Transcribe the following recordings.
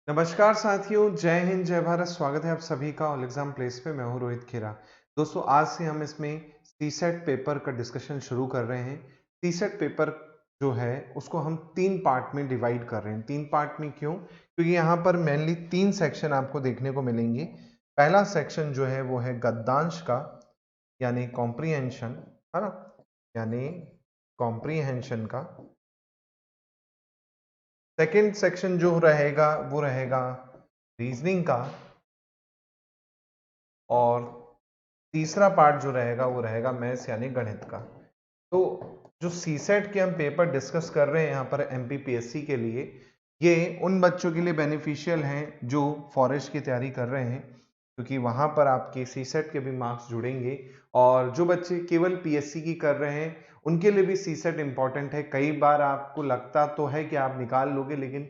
नमस्कार साथियों, जय हिंद जय भारत। स्वागत है आप सभी का ऑल एग्जाम प्लेस पे। मैं हूं रोहित खेरा। दोस्तों, आज से हम इसमें सीसेट पेपर का डिस्कशन शुरू कर रहे हैं। सीसेट पेपर जो है उसको हम 3 पार्ट में डिवाइड कर रहे हैं। 3 पार्ट में क्यों? क्योंकि यहाँ पर मेनली 3 सेक्शन आपको देखने को मिलेंगे। पहला सेक्शन जो है वो है गद्यांश का, यानी कॉम्प्रीहेंशन, है ना, यानी कॉम्प्रीहेंशन का। सेकेंड सेक्शन जो रहेगा वो रहेगा रीजनिंग का, और तीसरा पार्ट जो रहेगा वो रहेगा मैथ्स यानी गणित का। तो जो सीसेट के हम पेपर डिस्कस कर रहे हैं यहाँ पर एमपीपीएससी के लिए, ये उन बच्चों के लिए बेनिफिशियल हैं जो फॉरेस्ट की तैयारी कर रहे हैं, क्योंकि वहाँ पर आपके सीसेट के भी मार्क्स जुड़ेंगे। और जो बच्चे केवल पीएससी की कर रहे हैं उनके लिए भी सीसेट इंपॉर्टेंट है। कई बार आपको लगता तो है कि आप निकाल लोगे, लेकिन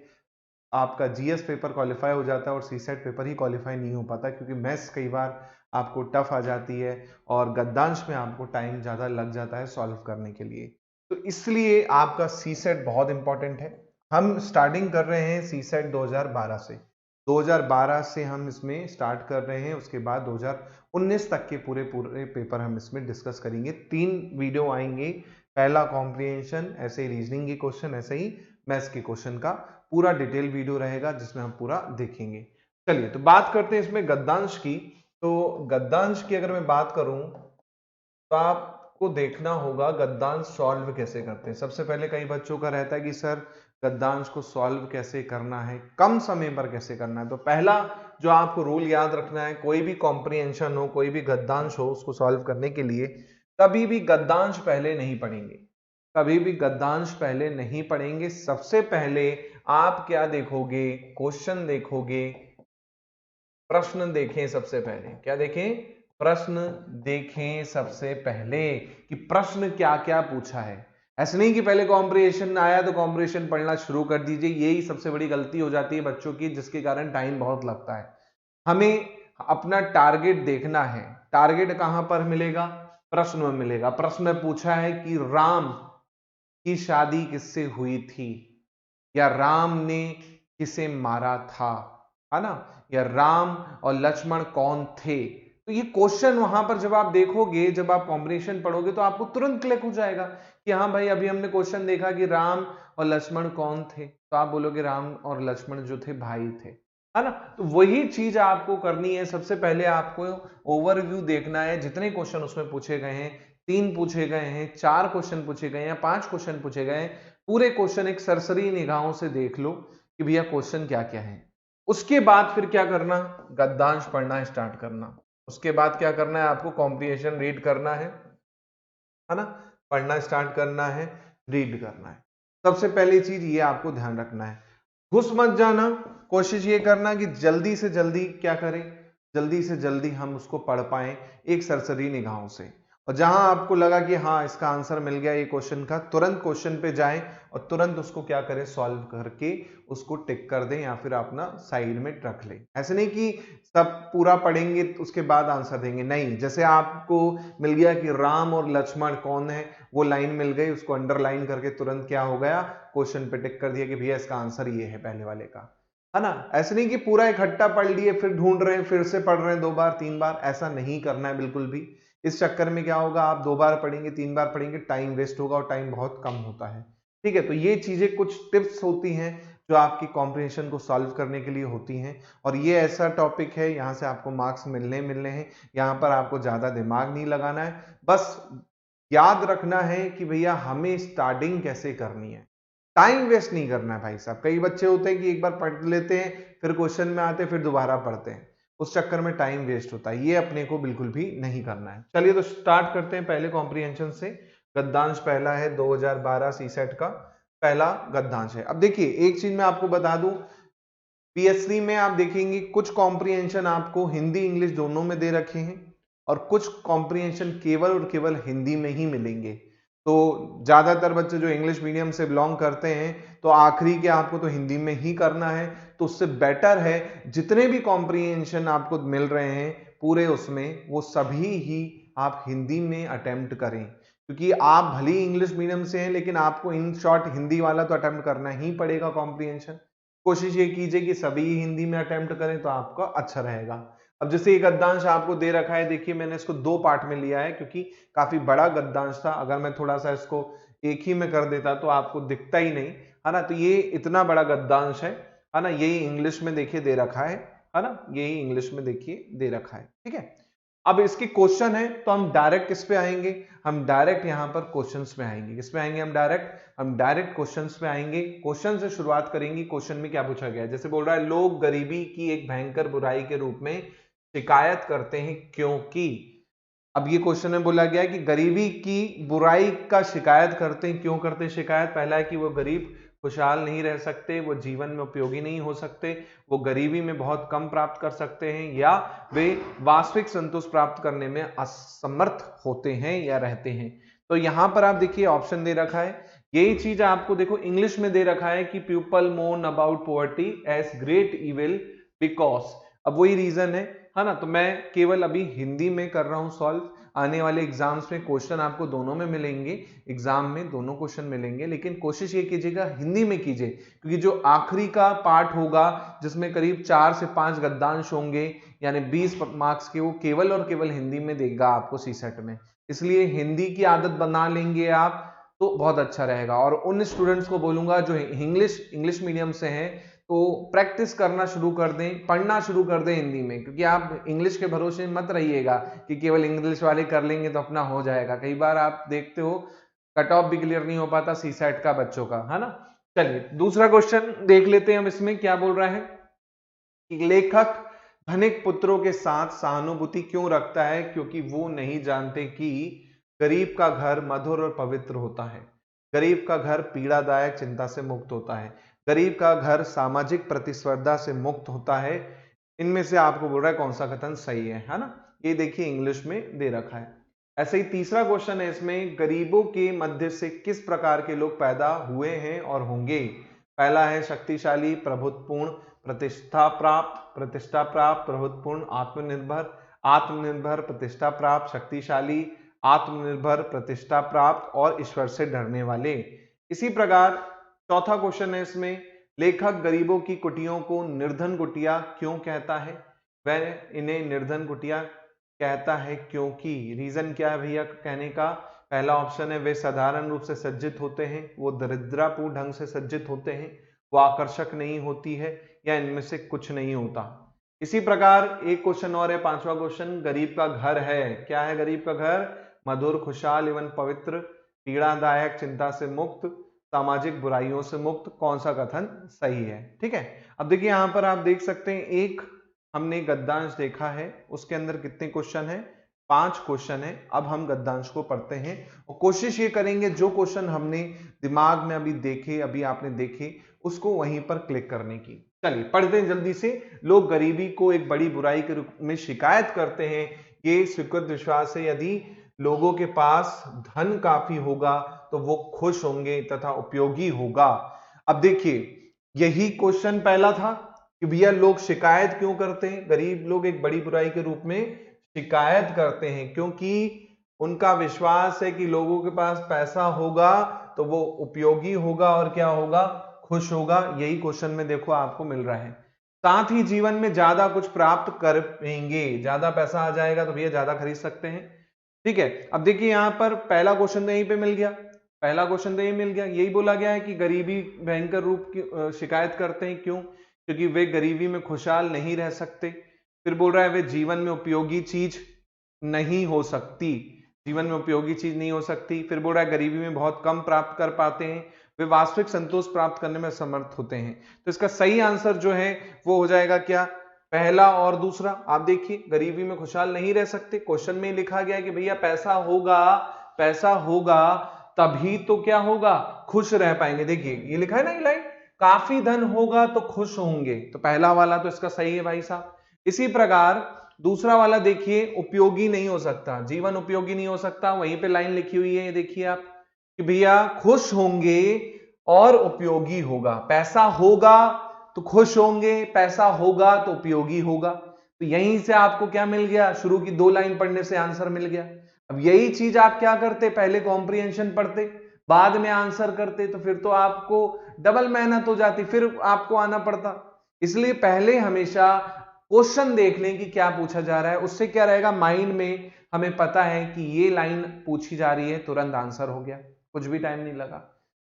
आपका जीएस पेपर क्वालिफाई हो जाता है और सीसेट पेपर ही क्वालिफाई नहीं हो पाता, क्योंकि मैथ्स कई बार आपको टफ आ जाती है और गद्यांश में आपको टाइम ज़्यादा लग जाता है सॉल्व करने के लिए। तो इसलिए आपका सीसेट बहुत इंपॉर्टेंट है। हम स्टार्टिंग कर रहे हैं सीसेट 2012 से। 2012 से हम इसमें स्टार्ट कर रहे हैं, उसके बाद 2019 तक के पूरे पूरे पेपर हम इसमें डिस्कस करेंगे। 3 वीडियो आएंगे, पहला कॉम्प्रिहेंशन, ऐसे ही रीजनिंग के क्वेश्चन, ऐसे ही मैथ्स के क्वेश्चन का पूरा डिटेल वीडियो रहेगा जिसमें हम पूरा देखेंगे। चलिए तो बात करते हैं इसमें गद्यांश की। तो गद्यांश की अगर मैं बात करूं तो आपको देखना होगा गद्यांश सॉल्व कैसे करते हैं। सबसे पहले कई बच्चों का रहता है कि सर गद्यांश को सॉल्व कैसे करना है, कम समय पर कैसे करना है। तो पहला जो आपको रूल याद रखना है, कोई भी कॉम्प्रिहेंशन हो, कोई भी गद्यांश हो, उसको सॉल्व करने के लिए कभी भी गद्यांश पहले नहीं पढ़ेंगे। कभी भी गद्यांश पहले नहीं पढ़ेंगे। सबसे पहले आप क्या देखोगे? क्वेश्चन देखोगे, प्रश्न देखें। सबसे पहले क्या देखें? प्रश्न देखें सबसे पहले कि प्रश्न क्या क्या पूछा है। ऐसे नहीं कि पहले कॉम्प्रिहेंशन आया तो कॉम्प्रिहेंशन पढ़ना शुरू कर दीजिए। यही सबसे बड़ी गलती हो जाती है बच्चों की, जिसके कारण टाइम बहुत लगता है। हमें अपना टारगेट देखना है। टारगेट कहां पर मिलेगा? प्रश्न में मिलेगा। प्रश्न में पूछा है कि राम की शादी किससे हुई थी, या राम ने किसे मारा था, है ना, या राम और लक्ष्मण कौन थे। तो ये क्वेश्चन वहां पर जब आप देखोगे, जब आप कॉम्बिनेशन पढ़ोगे तो आपको तुरंत क्लिक हो जाएगा कि हाँ भाई, अभी हमने क्वेश्चन देखा कि राम और लक्ष्मण कौन थे, तो आप बोलोगे राम और लक्ष्मण जो थे भाई थे, है ना। तो वही चीज आपको करनी है। सबसे पहले आपको ओवरव्यू देखना है, जितने क्वेश्चन उसमें पूछे गए हैं, 3 पूछे गए हैं, 4 क्वेश्चन पूछे गए हैं, 5 क्वेश्चन पूछे गए हैं, पूरे क्वेश्चन एक सरसरी निगाहों से देख लो कि भैया क्वेश्चन क्या क्या है। उसके बाद फिर क्या करना? गद्यांश पढ़ना स्टार्ट करना। उसके बाद क्या करना है? आपको कॉम्प्रिहेंशन रीड करना है ना, पढ़ना स्टार्ट करना है, रीड करना है। सबसे पहली चीज ये आपको ध्यान रखना है, घुस मत जाना। कोशिश ये करना कि जल्दी से जल्दी क्या करें, जल्दी से जल्दी हम उसको पढ़ पाए एक सरसरी निगाहों से। और जहां आपको लगा कि हाँ इसका आंसर मिल गया ये क्वेश्चन का, तुरंत क्वेश्चन पे जाएं और तुरंत उसको क्या करें, सॉल्व करके उसको टिक कर दें या फिर अपना साइड में रख लें। ऐसे नहीं कि सब पूरा पढ़ेंगे उसके बाद आंसर देंगे, नहीं। जैसे आपको मिल गया कि राम और लक्ष्मण कौन है, वो लाइन मिल गई, उसको अंडरलाइन करके तुरंत क्या हो गया, क्वेश्चन पे टिक कर दिया कि भैया इसका आंसर ये है पहले वाले का, है ना। ऐसे नहीं कि पूरा इकट्ठा पढ़ लिए फिर ढूंढ रहे हैं, फिर से पढ़ रहे हैं 2 बार 3 बार, ऐसा नहीं करना है बिल्कुल भी। इस चक्कर में क्या होगा, आप 2 बार पढ़ेंगे 3 बार पढ़ेंगे, टाइम वेस्ट होगा और टाइम बहुत कम होता है। ठीक है, तो ये चीजें कुछ टिप्स होती हैं जो आपकी कॉम्प्रिहेंशन को सॉल्व करने के लिए होती हैं। और ये ऐसा टॉपिक है, यहाँ से आपको मार्क्स मिलने हैं। यहाँ पर आपको ज्यादा दिमाग नहीं लगाना है, बस याद रखना है कि भैया हमें स्टार्टिंग कैसे करनी है। टाइम वेस्ट नहीं करना है भाई साहब। कई बच्चे होते हैं कि एक बार पढ़ लेते हैं, फिर क्वेश्चन में आते हैं, फिर दोबारा पढ़ते हैं, उस चक्कर में टाइम वेस्ट होता है। ये अपने को बिल्कुल भी नहीं करना है। चलिए तो स्टार्ट करते हैं पहले कॉम्प्रिहेंशन से। गद्यांश पहला है 2012 सीसेट का पहला गद्यांश है। अब देखिए एक चीज मैं आपको बता दूं, पीएससी में आप देखेंगे कुछ कॉम्प्रिहेंशन आपको हिंदी इंग्लिश दोनों में दे रखे हैं, और कुछ कॉम्प्रिहेंशन केवल और केवल हिंदी में ही मिलेंगे। तो ज्यादातर बच्चे जो इंग्लिश मीडियम से बिलोंग करते हैं, तो आखिरी के आपको तो हिंदी में ही करना है। तो उससे बेटर है जितने भी कॉम्प्रिहेंशन आपको मिल रहे हैं पूरे, उसमें वो सभी ही आप हिंदी में अटेम्प्ट करें, क्योंकि आप भले ही इंग्लिश मीडियम से हैं लेकिन आपको इन शॉर्ट हिंदी वाला तो अटेम्प्ट करना ही पड़ेगा कॉम्प्रिहेंशन। कोशिश ये कीजिए कि सभी हिंदी में अटेम्प्ट करें तो आपका अच्छा रहेगा। अब जैसे ये गद्यांश आपको दे रखा है, देखिए मैंने इसको 2 पार्ट में लिया है क्योंकि काफी बड़ा गद्यांश था। अगर मैं थोड़ा सा इसको एक ही में कर देता तो आपको दिखता ही नहीं, है ना। तो ये इतना बड़ा गद्यांश है ना। यही इंग्लिश में देखिए दे रखा है ना। यही इंग्लिश में देखिए दे रखा है, ठीक है। अब इसके क्वेश्चन है तो हम डायरेक्ट किस पे आएंगे, हम डायरेक्ट यहाँ पर क्वेश्चंस में आएंगे। किस पे आएंगे हम डायरेक्ट क्वेश्चंस में आएंगे। क्वेश्चन से शुरुआत करेंगे। क्वेश्चन में क्या पूछा गया है, जैसे बोल रहा है लोग गरीबी की एक भयंकर बुराई के रूप में शिकायत करते हैं क्योंकि। अब ये क्वेश्चन में बोला गया है कि गरीबी की बुराई का शिकायत करते हैं, क्यों करते हैं शिकायत। पहला है कि वो गरीब खुशहाल नहीं रह सकते, वो जीवन में उपयोगी नहीं हो सकते, वो गरीबी में बहुत कम प्राप्त कर सकते हैं, या वे वास्तविक संतोष प्राप्त करने में असमर्थ होते हैं या रहते हैं। तो यहां पर आप देखिए ऑप्शन दे रखा है, यही चीज आपको देखो इंग्लिश में दे रखा है कि people mourn about poverty as great evil because. अब वही रीजन है ना। तो मैं केवल अभी हिंदी में कर रहा हूं सॉल्व। आने वाले एग्जाम्स में क्वेश्चन आपको दोनों में मिलेंगे, एग्जाम में दोनों क्वेश्चन मिलेंगे, लेकिन कोशिश ये कीजिएगा हिंदी में कीजिए, क्योंकि जो आखिरी का पार्ट होगा जिसमें करीब 4 से 5 गद्यांश होंगे यानी 20 मार्क्स के, वो केवल और केवल हिंदी में देगा आपको सीसेट में। इसलिए हिंदी की आदत बना लेंगे आप तो बहुत अच्छा रहेगा। और उन स्टूडेंट्स को बोलूंगा जो इंग्लिश मीडियम से हैं तो प्रैक्टिस करना शुरू कर दें, पढ़ना शुरू कर दें हिंदी में, क्योंकि आप इंग्लिश के भरोसे मत रहिएगा कि केवल इंग्लिश वाले कर लेंगे तो अपना हो जाएगा। कई बार आप देखते हो कट ऑफ भी क्लियर नहीं हो पाता सीसेट का बच्चों का, है ना। चलिए दूसरा क्वेश्चन देख लेते हैं हम। इसमें क्या बोल रहा है कि लेखक धनिक पुत्रों के साथ सहानुभूति क्यों रखता है, क्योंकि वो नहीं जानते कि गरीब का घर मधुर और पवित्र होता है, गरीब का घर पीड़ादायक चिंता से मुक्त होता है, गरीब का घर सामाजिक प्रतिस्पर्धा से मुक्त होता है। इनमें से आपको बोल रहा है कौन सा कथन सही है ना। ये देखिए इंग्लिश में दे रखा है। ऐसे ही तीसरा क्वेश्चन है इसमें, गरीबों के मध्य से किस प्रकार के लोग पैदा हुए हैं और होंगे। पहला है शक्तिशाली, प्रभुत्वपूर्ण, प्रतिष्ठा प्राप्त, प्रभुत्वपूर्ण, आत्मनिर्भर, प्रतिष्ठा प्राप्त, शक्तिशाली, आत्मनिर्भर, प्रतिष्ठा प्राप्त और ईश्वर से डरने वाले। इसी प्रकार चौथा क्वेश्चन है इसमें, लेखक गरीबों की कुटियों को निर्धन कुटिया क्यों कहता है। वह इन्हें निर्धन कुटिया कहता है क्योंकि। रीजन क्या है भैया कहने का। पहला ऑप्शन है वे साधारण रूप से सज्जित होते हैं, वो दरिद्रतापूर्ण ढंग से सज्जित होते हैं, वो आकर्षक नहीं होती है, या इनमें से कुछ नहीं होता। इसी प्रकार एक क्वेश्चन और है, पांचवा क्वेश्चन, गरीब का घर है, क्या है गरीब का घर, मधुर, खुशहाल एवं पवित्र, पीड़ादायक, चिंता से मुक्त, सामाजिक बुराइयों से मुक्त। कौन सा कथन सही है। ठीक है। अब देखिए यहां पर आप देख सकते हैं एक हमने गद्यांश देखा है, उसके अंदर कितने क्वेश्चन है, 5 क्वेश्चन है। अब हम गद्यांश को पढ़ते हैं और कोशिश ये करेंगे जो क्वेश्चन हमने दिमाग में अभी देखे, अभी आपने देखे, उसको वहीं पर क्लिक करने की। चलिए पढ़ते हैं जल्दी से। लोग गरीबी को एक बड़ी बुराई के रूप में शिकायत करते हैं, ये स्वीकृत विश्वास है। यदि लोगों के पास धन काफी होगा तो वो खुश होंगे तथा उपयोगी होगा। अब देखिए यही क्वेश्चन पहला था कि भैया लोग शिकायत क्यों करते हैं, गरीब लोग एक बड़ी बुराई के रूप में शिकायत करते हैं क्योंकि उनका विश्वास है कि लोगों के पास पैसा होगा तो वो उपयोगी होगा और क्या होगा, खुश होगा। यही क्वेश्चन में देखो आपको मिल रहा है। साथ ही जीवन में ज्यादा कुछ प्राप्त करेंगे, ज्यादा पैसा आ जाएगा तो भैया ज्यादा खरीद सकते हैं। ठीक है। अब देखिए यहां पर पहला क्वेश्चन तो यहीं पे मिल गया, पहला क्वेश्चन तो यही मिल गया। यही बोला गया है कि गरीबी भयंकर रूप की शिकायत करते हैं, क्यों, क्योंकि वे गरीबी में खुशहाल नहीं रह सकते। फिर बोल रहा है वे जीवन में उपयोगी चीज नहीं हो सकती, जीवन में उपयोगी चीज नहीं हो सकती। फिर बोल रहा है गरीबी में बहुत कम प्राप्त कर पाते हैं, वे वास्तविक संतोष प्राप्त करने में समर्थ होते हैं। तो इसका सही आंसर जो है वो हो जाएगा क्या, पहला और दूसरा। आप देखिए गरीबी में खुशहाल नहीं रह सकते, क्वेश्चन में लिखा गया कि भैया पैसा होगा तभी तो क्या होगा, खुश रह पाएंगे। देखिए ये लिखा है ना ये लाइन, काफी धन होगा तो खुश होंगे, तो पहला वाला तो इसका सही है भाई साहब। इसी प्रकार दूसरा वाला देखिए, उपयोगी नहीं हो सकता, जीवन उपयोगी नहीं हो सकता, वहीं पे लाइन लिखी हुई है, ये देखिए आप कि भैया खुश होंगे और उपयोगी होगा। पैसा होगा तो खुश होंगे, पैसा होगा तो उपयोगी होगा। तो यहीं से आपको क्या मिल गया, शुरू की 2 लाइन पढ़ने से आंसर मिल गया। अब यही चीज आप क्या करते, पहले कॉम्प्रिहेंशन पढ़ते, बाद में आंसर करते तो फिर तो आपको डबल मेहनत हो जाती, फिर आपको आना पड़ता। इसलिए पहले हमेशा क्वेश्चन देख लें कि क्या पूछा जा रहा है, उससे क्या रहेगा माइंड में, हमें पता है कि ये लाइन पूछी जा रही है, तुरंत आंसर हो गया, कुछ भी टाइम नहीं लगा।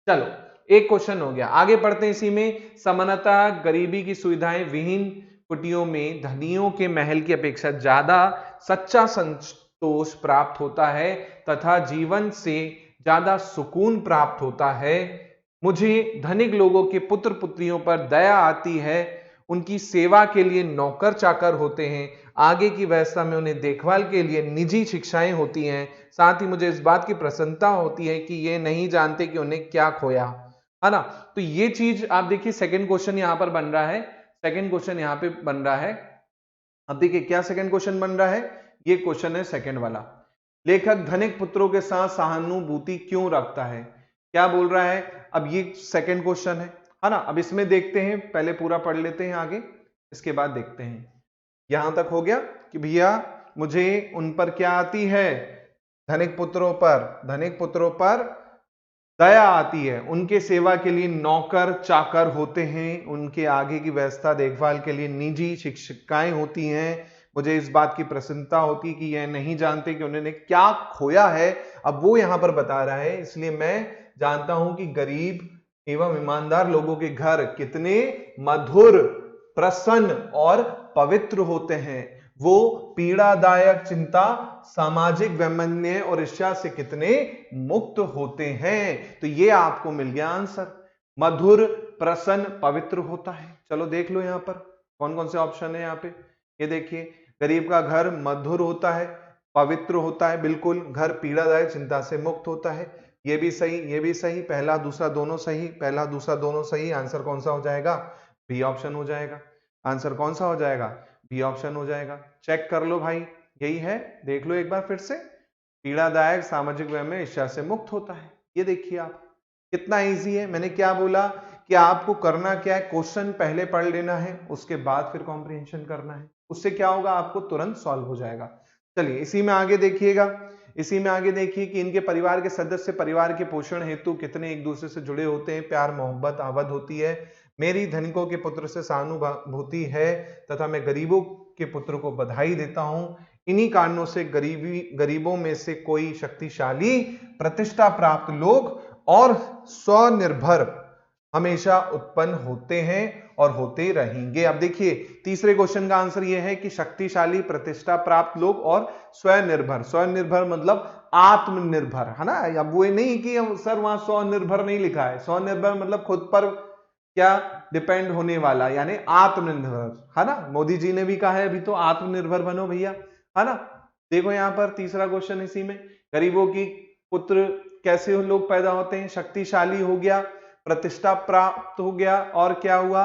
चलो एक क्वेश्चन हो गया, आगे पढ़ते हैं इसी में। समानतः गरीबी की सुविधाएं विहीन कुटियों में धनियों के महल की अपेक्षा ज्यादा सच्चा संतोष प्राप्त होता है तथा जीवन से ज्यादा सुकून प्राप्त होता है। मुझे धनिक लोगों के पुत्र पुत्रियों पर दया आती है, उनकी सेवा के लिए नौकर चाकर होते हैं, आगे की व्यवस्था में उन्हें देखभाल के लिए निजी शिक्षाएं होती हैं, साथ ही मुझे इस बात की प्रसन्नता होती है कि ये नहीं जानते कि उन्हें क्या खोया, है ना। तो ये चीज आप देखिए, सेकंड क्वेश्चन यहां पर बन रहा है, सेकंड क्वेश्चन यहां पे बन रहा है। अब देखिए क्या सेकंड क्वेश्चन बन रहा है, ये क्वेश्चन है सेकंड वाला। लेखक धनिक पुत्रों के साथ सहानुभूति क्यों रखता है, क्या बोल रहा है। अब ये सेकंड क्वेश्चन है ना। अब इसमें देखते हैं, पहले पूरा पढ़ लेते हैं आगे, इसके बाद देखते हैं। यहां तक हो गया कि भैया मुझे उन पर क्या आती है, धनिक पुत्रों पर दया आती है, उनके सेवा के लिए नौकर चाकर होते हैं, उनके आगे की व्यवस्था देखभाल के लिए निजी शिक्षिकाएं होती हैं, मुझे इस बात की प्रसन्नता होती कि यह नहीं जानते कि उन्होंने क्या खोया है। अब वो यहां पर बता रहा है, इसलिए मैं जानता हूं कि गरीब एवं ईमानदार लोगों के घर कितने मधुर, प्रसन्न और पवित्र होते हैं। वो पीड़ादायक चिंता, सामाजिक वैमनस्य और ईर्ष्या से कितने मुक्त होते हैं। तो ये आपको मिल गया आंसर, मधुर, प्रसन्न, पवित्र होता है। चलो देख लो यहां पर कौन कौन से ऑप्शन है यहाँ पे। ये देखिए, गरीब का घर मधुर होता है, पवित्र होता है, बिल्कुल। घर पीड़ादायक चिंता से मुक्त होता है, ये भी सही, ये भी सही। पहला दूसरा दोनों सही, पहला दूसरा दोनों सही। आंसर कौन सा हो जाएगा, बी ऑप्शन हो जाएगा। आंसर कौन सा हो जाएगा, बी ऑप्शन हो जाएगा। चेक कर लो भाई, यही है, देख लो एक बार फिर से। पीड़ादायक, सामाजिक व्यय में ईर्ष्या से मुक्त होता है। ये देखिए आप, कितना इजी है। मैंने क्या बोला कि आपको करना क्या है, क्वेश्चन पहले पढ़ लेना है, उसके बाद फिर कॉम्प्रिहेंशन करना है। उससे क्या होगा, आपको तुरंत सॉल्व हो जाएगा। चलिए इसी में आगे देखिएगा, इसी में आगे देखिए कि इनके परिवार के सदस्य परिवार के पोषण हेतु कितने एक दूसरे से जुड़े होते हैं, प्यार मोहब्बत आवद होती है। मेरी धनिकों के पुत्र से सहानुभूति है तथा मैं गरीबों के पुत्र को बधाई देता हूं। इन्हीं कारणों से गरीबों में से कोई शक्तिशाली, प्रतिष्ठा प्राप्त लोग और स्वनिर्भर हमेशा उत्पन्न होते हैं और होते रहेंगे। अब देखिए तीसरे क्वेश्चन का आंसर यह है कि शक्तिशाली, प्रतिष्ठा प्राप्त लोग और स्वनिर्भर। स्वनिर्भर मतलब आत्मनिर्भर, है ना। अब वो नहीं कि सर वहां स्वनिर्भर नहीं लिखा है, स्वनिर्भर मतलब खुद पर क्या डिपेंड होने वाला, यानी आत्मनिर्भर, है ना। मोदी जी ने भी कहा है अभी तो आत्मनिर्भर बनो भैया, है ना। देखो यहां पर तीसरा क्वेश्चन इसी में, गरीबों की पुत्र कैसे लोग पैदा होते हैं, शक्तिशाली हो गया, प्रतिष्ठा प्राप्त हो गया, और क्या हुआ,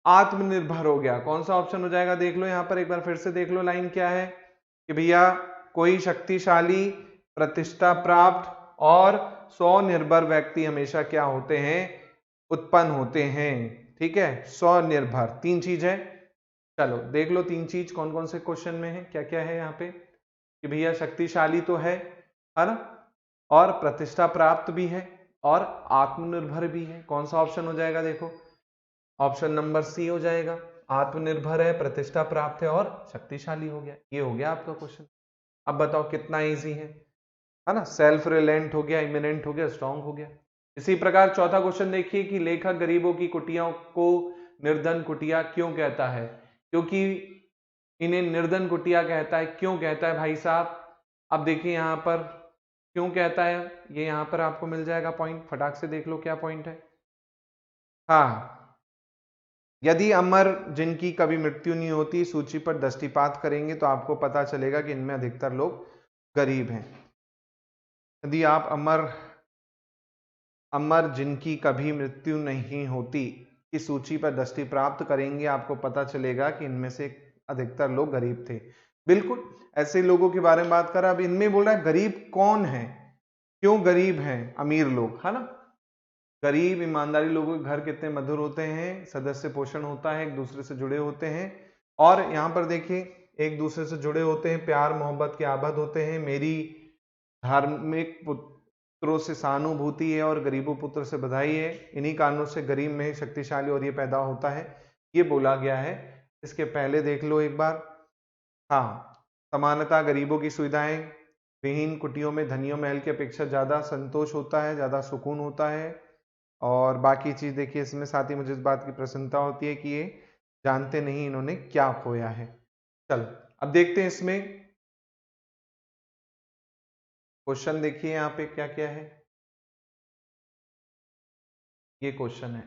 आत्मनिर्भर हो गया। कौन सा ऑप्शन हो जाएगा, देख लो यहां पर एक बार फिर से देख लो, लाइन क्या है कि भैया कोई शक्तिशाली, प्रतिष्ठा प्राप्त और स्वनिर्भर व्यक्ति हमेशा क्या होते हैं, उत्पन्न होते हैं। ठीक है, स्वनिर्भर, तीन चीज है। चलो देख लो तीन चीज कौन कौन से क्वेश्चन में है, क्या क्या है यहाँ पे कि भैया शक्तिशाली तो है ना, और प्रतिष्ठा प्राप्त भी है और आत्मनिर्भर भी है। कौन सा ऑप्शन हो जाएगा, देखो ऑप्शन नंबर सी हो जाएगा, आत्मनिर्भर है, प्रतिष्ठा प्राप्त है और शक्तिशाली हो गया। ये हो गया आपका क्वेश्चन। अब बताओ कितना इजी है ना, सेल्फ रिलायंट हो गया, इमिनेंट हो गया, स्ट्रांग हो गया। इसी प्रकार चौथा क्वेश्चन देखिए कि लेखक गरीबों की कुटिया को निर्धन कुटिया क्यों कहता है, क्योंकि इन्हें निर्धन कुटिया कहता है। क्यों कहता है भाई साहब, अब देखिए यहां पर क्यों कहता है, ये यहां पर आपको मिल जाएगा पॉइंट, फटाक से देख लो क्या पॉइंट है। हाँ, यदि अमर जिनकी कभी मृत्यु नहीं होती सूची पर दृष्टिपात करेंगे तो आपको पता चलेगा कि इनमें अधिकतर लोग गरीब हैं। यदि आप अमर जिनकी कभी मृत्यु नहीं होती की सूची पर दृष्टि प्राप्त करेंगे, आपको पता चलेगा कि इनमें से अधिकतर लोग गरीब थे। बिल्कुल ऐसे लोगों के बारे में बात कर रहा है। अब इनमें बोल रहा है गरीब कौन है, क्यों गरीब हैं, अमीर लोग, है ना। गरीब ईमानदारी लोगों के घर कितने मधुर होते हैं, सदस्य पोषण होता है, एक दूसरे से जुड़े होते हैं, और यहां पर देखिए एक दूसरे से जुड़े होते हैं, प्यार मोहब्बत के आबद होते हैं। मेरी धार्मिक पुत्रों से सहानुभूति है और गरीबों पुत्र से बधाई है, इन्हीं कारणों से गरीब में शक्तिशाली और ये पैदा होता है, ये बोला गया है। इसके पहले देख लो एक बार। हाँ, समानता, गरीबों की सुविधाएं, विहीन कुटियों में धनियों महल की अपेक्षा ज्यादा संतोष होता है, ज्यादा सुकून होता है। और बाकी चीज देखिए इसमें, साथ ही मुझे इस बात की प्रसन्नता होती है कि ये जानते नहीं इन्होंने क्या खोया है। चल अब देखते हैं इसमें क्वेश्चन, देखिए यहाँ पे क्या क्या है। ये क्वेश्चन है,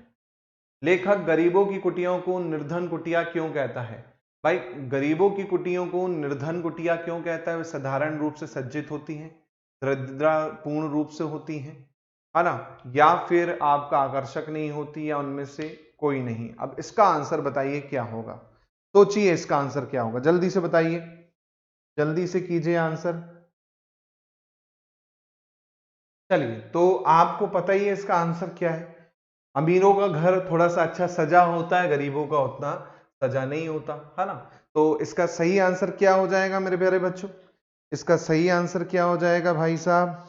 लेखक गरीबों की कुटियों को निर्धन कुटिया क्यों कहता है? भाई गरीबों की कुटियों को निर्धन कुटिया क्यों कहता है? वे साधारण रूप से सज्जित होती हैं, दरिद्रपूर्ण रूप से होती हैं, है ना, या फिर आपका आकर्षक नहीं होती, या उनमें से कोई नहीं। अब इसका आंसर बताइए क्या होगा, सोचिए इसका आंसर क्या होगा, जल्दी से बताइए, जल्दी से कीजिए आंसर। चलिए, तो आपको पता ही है इसका आंसर क्या है। अमीरों का घर थोड़ा सा अच्छा सजा होता है, गरीबों का उतना सजा नहीं होता, है ना। तो इसका सही आंसर क्या हो जाएगा मेरे प्यारे बच्चों? इसका सही आंसर क्या हो जाएगा भाई साहब?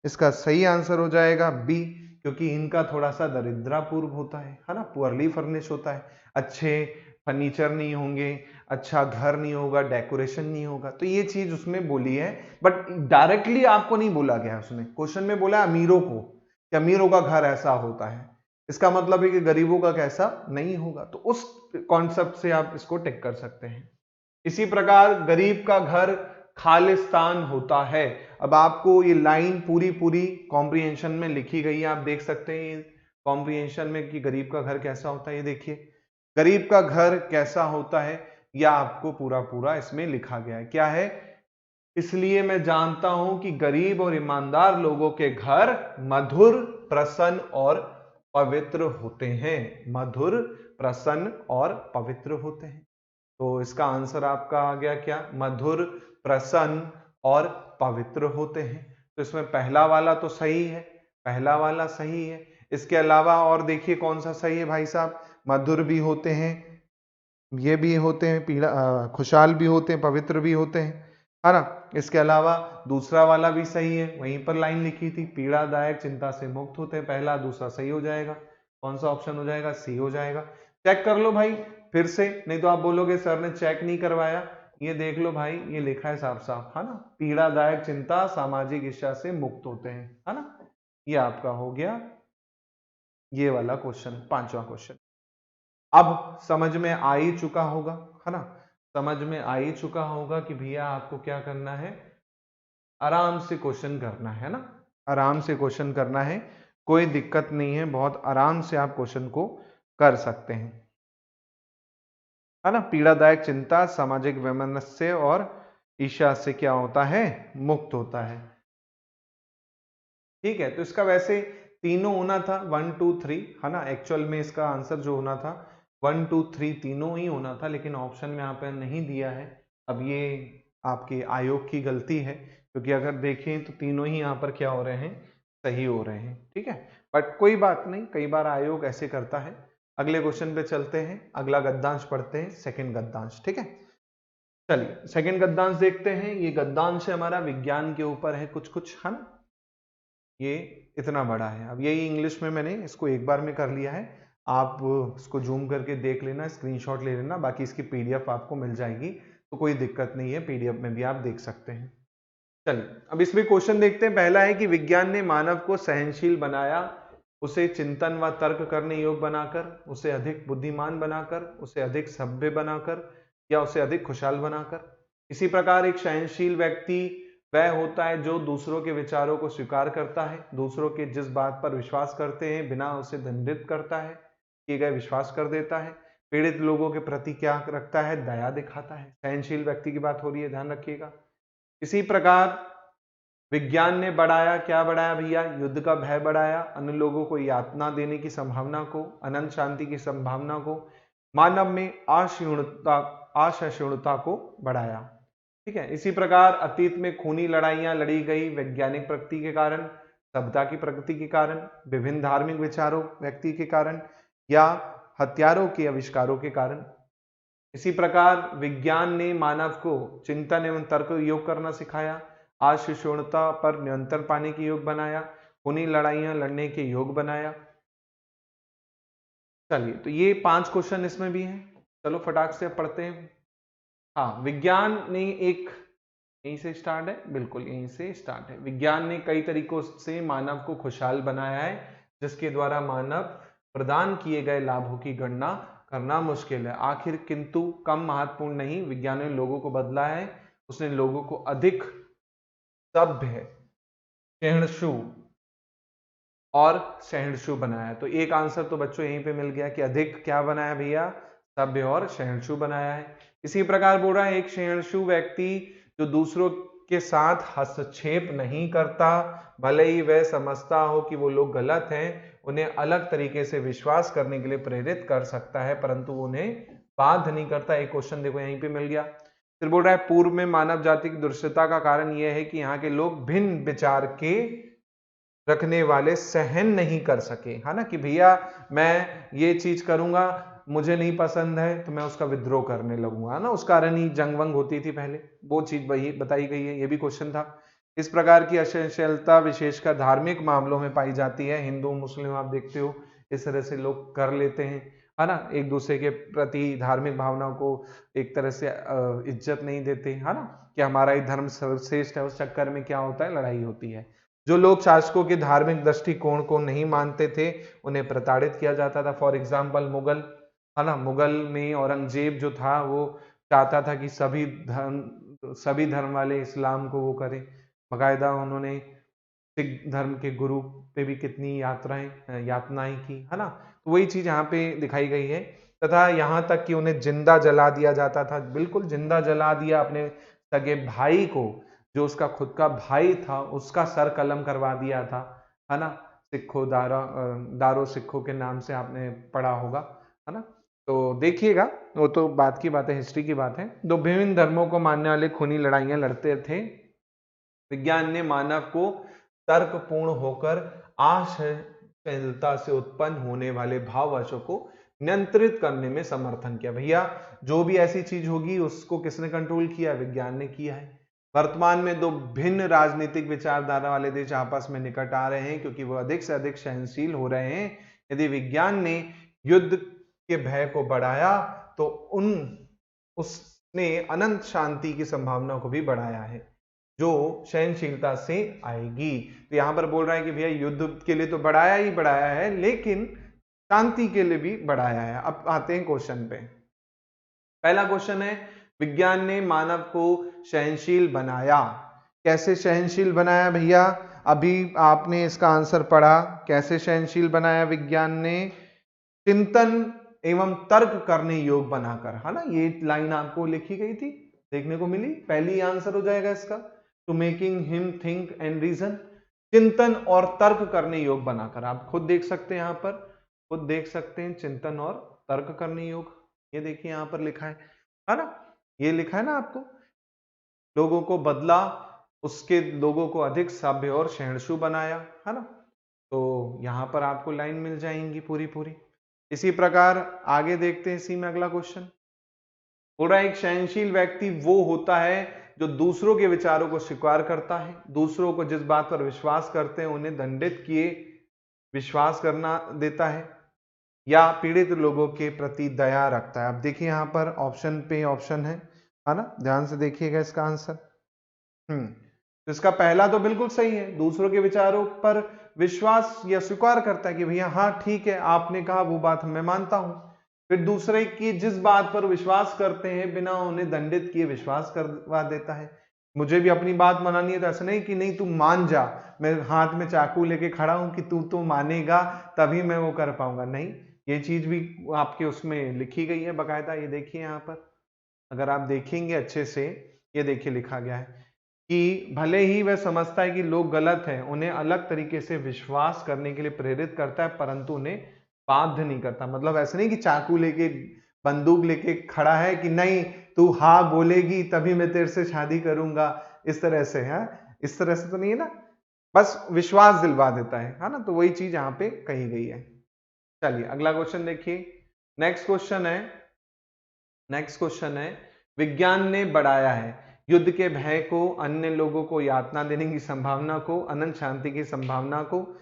इसका सही आंसर हो जाएगा बी, क्योंकि इनका थोड़ा सा दरिद्रपूर्ण होता है ना, पुअरली फर्निश होता है, अच्छे फर्नीचर नहीं होंगे, अच्छा घर नहीं होगा, डेकोरेशन नहीं होगा, तो ये चीज उसमें बोली है। बट डायरेक्टली आपको नहीं बोला गया है उसमें, क्वेश्चन में बोला अमीरों को कि अमीरों का घर ऐसा होता है, इसका मतलब है कि गरीबों का कैसा नहीं होगा। तो उस कॉन्सेप्ट से आप इसको टिक कर सकते हैं। इसी प्रकार गरीब का घर खालिस्तान होता है। अब आपको ये लाइन पूरी पूरी कॉम्प्रिहेंशन में लिखी गई है, आप देख सकते हैं कॉम्प्रिहेंशन में कि गरीब का घर कैसा होता है। ये देखिए, गरीब का घर कैसा होता है, यह आपको पूरा पूरा इसमें लिखा गया है। क्या है? इसलिए मैं जानता हूं कि गरीब और ईमानदार लोगों के घर मधुर, प्रसन्न और पवित्र होते हैं। मधुर, प्रसन्न और पवित्र होते हैं। तो इसका आंसर आपका आ गया क्या? मधुर, प्रसन्न और पवित्र होते हैं। तो इसमें पहला वाला तो सही है, पहला वाला सही है। इसके अलावा और देखिए कौन सा सही है भाई साहब? मधुर भी होते हैं, ये भी होते हैं, खुशहाल भी होते हैं, पवित्र भी होते हैं, है ना। इसके अलावा दूसरा वाला भी सही है, वहीं पर लाइन लिखी थी, पीड़ादायक चिंता से मुक्त होते हैं। पहला दूसरा सही हो जाएगा। कौन सा ऑप्शन हो जाएगा? सी हो जाएगा। चेक कर लो भाई फिर से, नहीं तो आप बोलोगे सर ने चेक नहीं करवाया। ये देख लो भाई, ये लिखा है साफ साफ, है ना, पीड़ादायक चिंता सामाजिक ईर्ष्या से मुक्त होते हैं, है ना। ये आपका हो गया ये वाला क्वेश्चन, पांचवा क्वेश्चन। अब समझ में आ ही चुका होगा, है ना, समझ में आ ही चुका होगा कि भैया आपको क्या करना है, आराम से क्वेश्चन करना है ना, आराम से क्वेश्चन करना है, कोई दिक्कत नहीं है, बहुत आराम से आप क्वेश्चन को कर सकते हैं, है ना। पीड़ादायक चिंता सामाजिक वैमनस्य और ईर्ष्या से क्या होता है? मुक्त होता है। ठीक है, तो इसका वैसे तीनों होना था, 1 2 3, है ना। एक्चुअल में इसका आंसर जो होना था 1 2 3 तीनों ही होना था, लेकिन ऑप्शन में यहाँ पे नहीं दिया है। अब ये आपके आयोग की गलती है, क्योंकि अगर देखें तो तीनों ही यहाँ पर क्या हो रहे हैं? सही हो रहे हैं। ठीक है, बट कोई बात नहीं, कई बार आयोग ऐसे करता है। अगले क्वेश्चन पे चलते हैं, अगला गद्यांश पढ़ते हैं, सेकेंड गद्यांश। ठीक है, चलिए सेकेंड गद्यांश देखते हैं। ये गद्यांश है हमारा विज्ञान के ऊपर है, कुछ कुछ, है ना। ये इतना बड़ा है। अब यही इंग्लिश में मैंने इसको एक बार में कर लिया है, आप इसको जूम करके देख लेना, स्क्रीनशॉट ले लेना, बाकी इसकी पीडीएफ आपको मिल जाएगी, तो कोई दिक्कत नहीं है, पीडीएफ में भी आप देख सकते हैं। चलिए अब इसमें क्वेश्चन देखते हैं। पहला है कि विज्ञान ने मानव को सहनशील बनाया, उसे चिंतन व तर्क करने योग्य बनाकर, उसे अधिक बुद्धिमान बनाकर, उसे अधिक सभ्य बनाकर, या उसे अधिक खुशहाल बनाकर। इसी प्रकार एक सहनशील व्यक्ति वह होता है जो दूसरों के विचारों को स्वीकार करता है, दूसरों के जिस बात पर विश्वास करते हैं बिना उसे दंडित करता है, किए गए विश्वास कर देता है, पीड़ित लोगों के प्रति क्या रखता है? दया दिखाता है। सहनशील व्यक्ति की बात हो रही है, ध्यान रखिएगा। इसी प्रकार विज्ञान ने बढ़ाया, क्या बढ़ाया भैया? युद्ध का भय बढ़ाया, अन्य लोगों को यातना देने की संभावना को, अनंत शांति की संभावना को, मानव में असहिष्णुता को बढ़ाया। ठीक है, इसी प्रकार अतीत में खूनी लड़ाइयां लड़ी गई वैज्ञानिक प्रगति के कारण, सभ्यता की प्रगति के कारण, विभिन्न धार्मिक विचारों व्यक्ति के कारण, या हथियारों के आविष्कारों के कारण। इसी प्रकार विज्ञान ने मानव को चिंतन एवं तर्क योग करना सिखाया, अशिष्णुता पर नियंत्रण पाने के योग बनाया, खूनी लड़ाइयां लड़ने के योग बनाया। चलिए, तो ये 5 क्वेश्चन इसमें भी हैं। चलो फटाक से पढ़ते हैं। हाँ, विज्ञान ने एक, यहीं से स्टार्ट है, बिल्कुल यहीं से स्टार्ट है। विज्ञान ने कई तरीकों से मानव को खुशहाल बनाया है, जिसके द्वारा मानव प्रदान किए गए लाभों की गणना करना मुश्किल है। आखिर किंतु कम महत्वपूर्ण नहीं, विज्ञान ने लोगों को बदला है। उसने लोगों को अधिक सभ्य, सहिष्णु और सहिष्णु बनाया। तो एक आंसर तो बच्चों यहीं पे मिल गया कि अधिक क्या बनाया भैया, सभ्य और सहिष्णु बनाया है। इसी प्रकार बोल रहा है एक सहिष्णु व्यक्ति जो दूसरों के साथ हस्तक्षेप नहीं करता, भले ही वह समझता हो कि वो लोग गलत हैं, उन्हें अलग तरीके से विश्वास करने के लिए प्रेरित कर सकता है, परंतु उन्हें बाध्य नहीं करता। एक क्वेश्चन देखो यहीं पे मिल गया। फिर बोल रहा है पूर्व में मानव जाति की दुष्टता का कारण यह है कि यहाँ के लोग भिन्न विचार के रखने वाले सहन नहीं कर सके, है ना, कि भैया मैं ये चीज करूंगा, मुझे नहीं पसंद है तो मैं उसका विद्रोह करने लगूंगा, है ना, उस कारण ही जंग वंग होती थी पहले, वो चीज वही बताई गई है। ये भी क्वेश्चन था। इस प्रकार की असहनशीलता विशेषकर धार्मिक मामलों में पाई जाती है। हिंदू मुस्लिम आप देखते हो इस तरह से लोग कर लेते हैं, है ना, एक दूसरे के प्रति धार्मिक भावनाओं को एक तरह से इज्जत नहीं देते, है ना, कि हमारा ही धर्म सर्वश्रेष्ठ है। उस चक्कर में क्या होता है, लड़ाई होती है। जो लोग शासकों के धार्मिक दृष्टिकोण को नहीं मानते थे, उन्हें प्रताड़ित किया जाता था। फॉर एग्जाम्पल मुगल, है ना, मुगल में औरंगजेब जो था वो चाहता था कि सभी धर्म वाले इस्लाम को वो करें। बाकायदा उन्होंने सिख धर्म के गुरु पे भी कितनी यातनाएं की, है ना। तो वही चीज यहाँ पे दिखाई गई है। तथा यहाँ तक कि उन्हें जिंदा जला दिया जाता था, बिल्कुल जिंदा जला दिया अपने सगे भाई को, जो उसका खुद का भाई था उसका सर कलम करवा दिया था, है ना। दारो सिखों के नाम से आपने पढ़ा होगा, है ना। तो देखिएगा, वो तो बात की बात है, हिस्ट्री की बात है। दो विभिन्न धर्मों को मानने वाले खूनी लड़ाइयां लड़ते थे। विज्ञान ने मानव को तर्कपूर्ण होकर असहनशीलता से उत्पन्न होने वाले भाववशों को नियंत्रित करने में समर्थन किया। भैया जो भी ऐसी चीज होगी उसको किसने कंट्रोल किया, विज्ञान ने किया है। वर्तमान में दो भिन्न राजनीतिक विचारधारा वाले देश आपस में निकट आ रहे हैं, क्योंकि वो अधिक से अधिक सहनशील हो रहे हैं। यदि विज्ञान ने युद्ध के भय को बढ़ाया तो उसने अनंत शांति की संभावना को भी बढ़ाया है, जो सहनशीलता से आएगी। तो यहां पर बोल रहा है कि भैया युद्ध के लिए तो बढ़ाया ही बढ़ाया है, लेकिन शांति के लिए भी बढ़ाया है। अब आते हैं क्वेश्चन पे। पहला क्वेश्चन है, विज्ञान ने मानव को सहनशील बनाया। कैसे सहनशील बनाया भैया, अभी आपने इसका आंसर पढ़ा। कैसे सहनशील बनाया विज्ञान ने, चिंतन एवं तर्क करने योग बनाकर, है ना। ये लाइन आपको लिखी गई थी, देखने को मिली, पहली आंसर हो जाएगा इसका, to making him think and reason. चिंतन और तर्क करने योग बनाकर, आप खुद देख सकते हैं, यहां पर खुद देख सकते हैं, चिंतन और तर्क करने योग। ये देखिए यहां पर लिखा है ना, ये लिखा है ना आपको, लोगों को बदला, उसके लोगों को अधिक सभ्य और सहिष्णु बनाया, है ना। तो यहां पर आपको लाइन मिल जाएंगी पूरी पूरी। इसी प्रकार आगे देखते हैं, इसी में अगला क्वेश्चन हो रहा है, एक सहनशील व्यक्ति वो होता है जो दूसरों के विचारों को स्वीकार करता है, दूसरों को जिस बात पर विश्वास करते हैं उन्हें दंडित किए विश्वास करना देता है, या पीड़ित लोगों के प्रति दया रखता है। अब देखिए यहां पर ऑप्शन पे ऑप्शन है ना, ध्यान से देखिएगा इसका आंसर। तो इसका पहला तो बिल्कुल सही है, दूसरों के विचारों पर विश्वास या स्वीकार करता है कि भैया हाँ ठीक है, आपने कहा वो बात मैं मानता हूं। फिर दूसरे की जिस बात पर विश्वास करते हैं बिना उन्हें दंडित किए विश्वास करवा देता है। मुझे भी अपनी बात माननी है तो ऐसा नहीं कि नहीं तू मान जा, मैं हाथ में चाकू लेके खड़ा हूं कि तू तो मानेगा तभी मैं वो कर पाऊंगा, नहीं। ये चीज भी आपके उसमें लिखी गई है बकायदा। ये देखिए यहाँ पर अगर आप देखेंगे अच्छे से, ये देखिए लिखा गया है कि भले ही वह समझता है कि लोग गलत हैं, उन्हें अलग तरीके से विश्वास करने के लिए प्रेरित करता है, परंतु उन्हें बाध्य नहीं करता। मतलब ऐसे नहीं कि चाकू लेके बंदूक लेके खड़ा है कि नहीं तू हाँ बोलेगी तभी मैं तेरे से शादी करूंगा, इस तरह से है, इस तरह से तो नहीं है ना, बस विश्वास दिलवा देता है ना। तो वही चीज यहाँ पे कही गई है। चलिए अगला क्वेश्चन देखिए। नेक्स्ट क्वेश्चन है विज्ञान ने बढ़ाया है युद्ध के भय को, अन्य लोगों को यातना देने की संभावना को, अनंत शांति की संभावना को,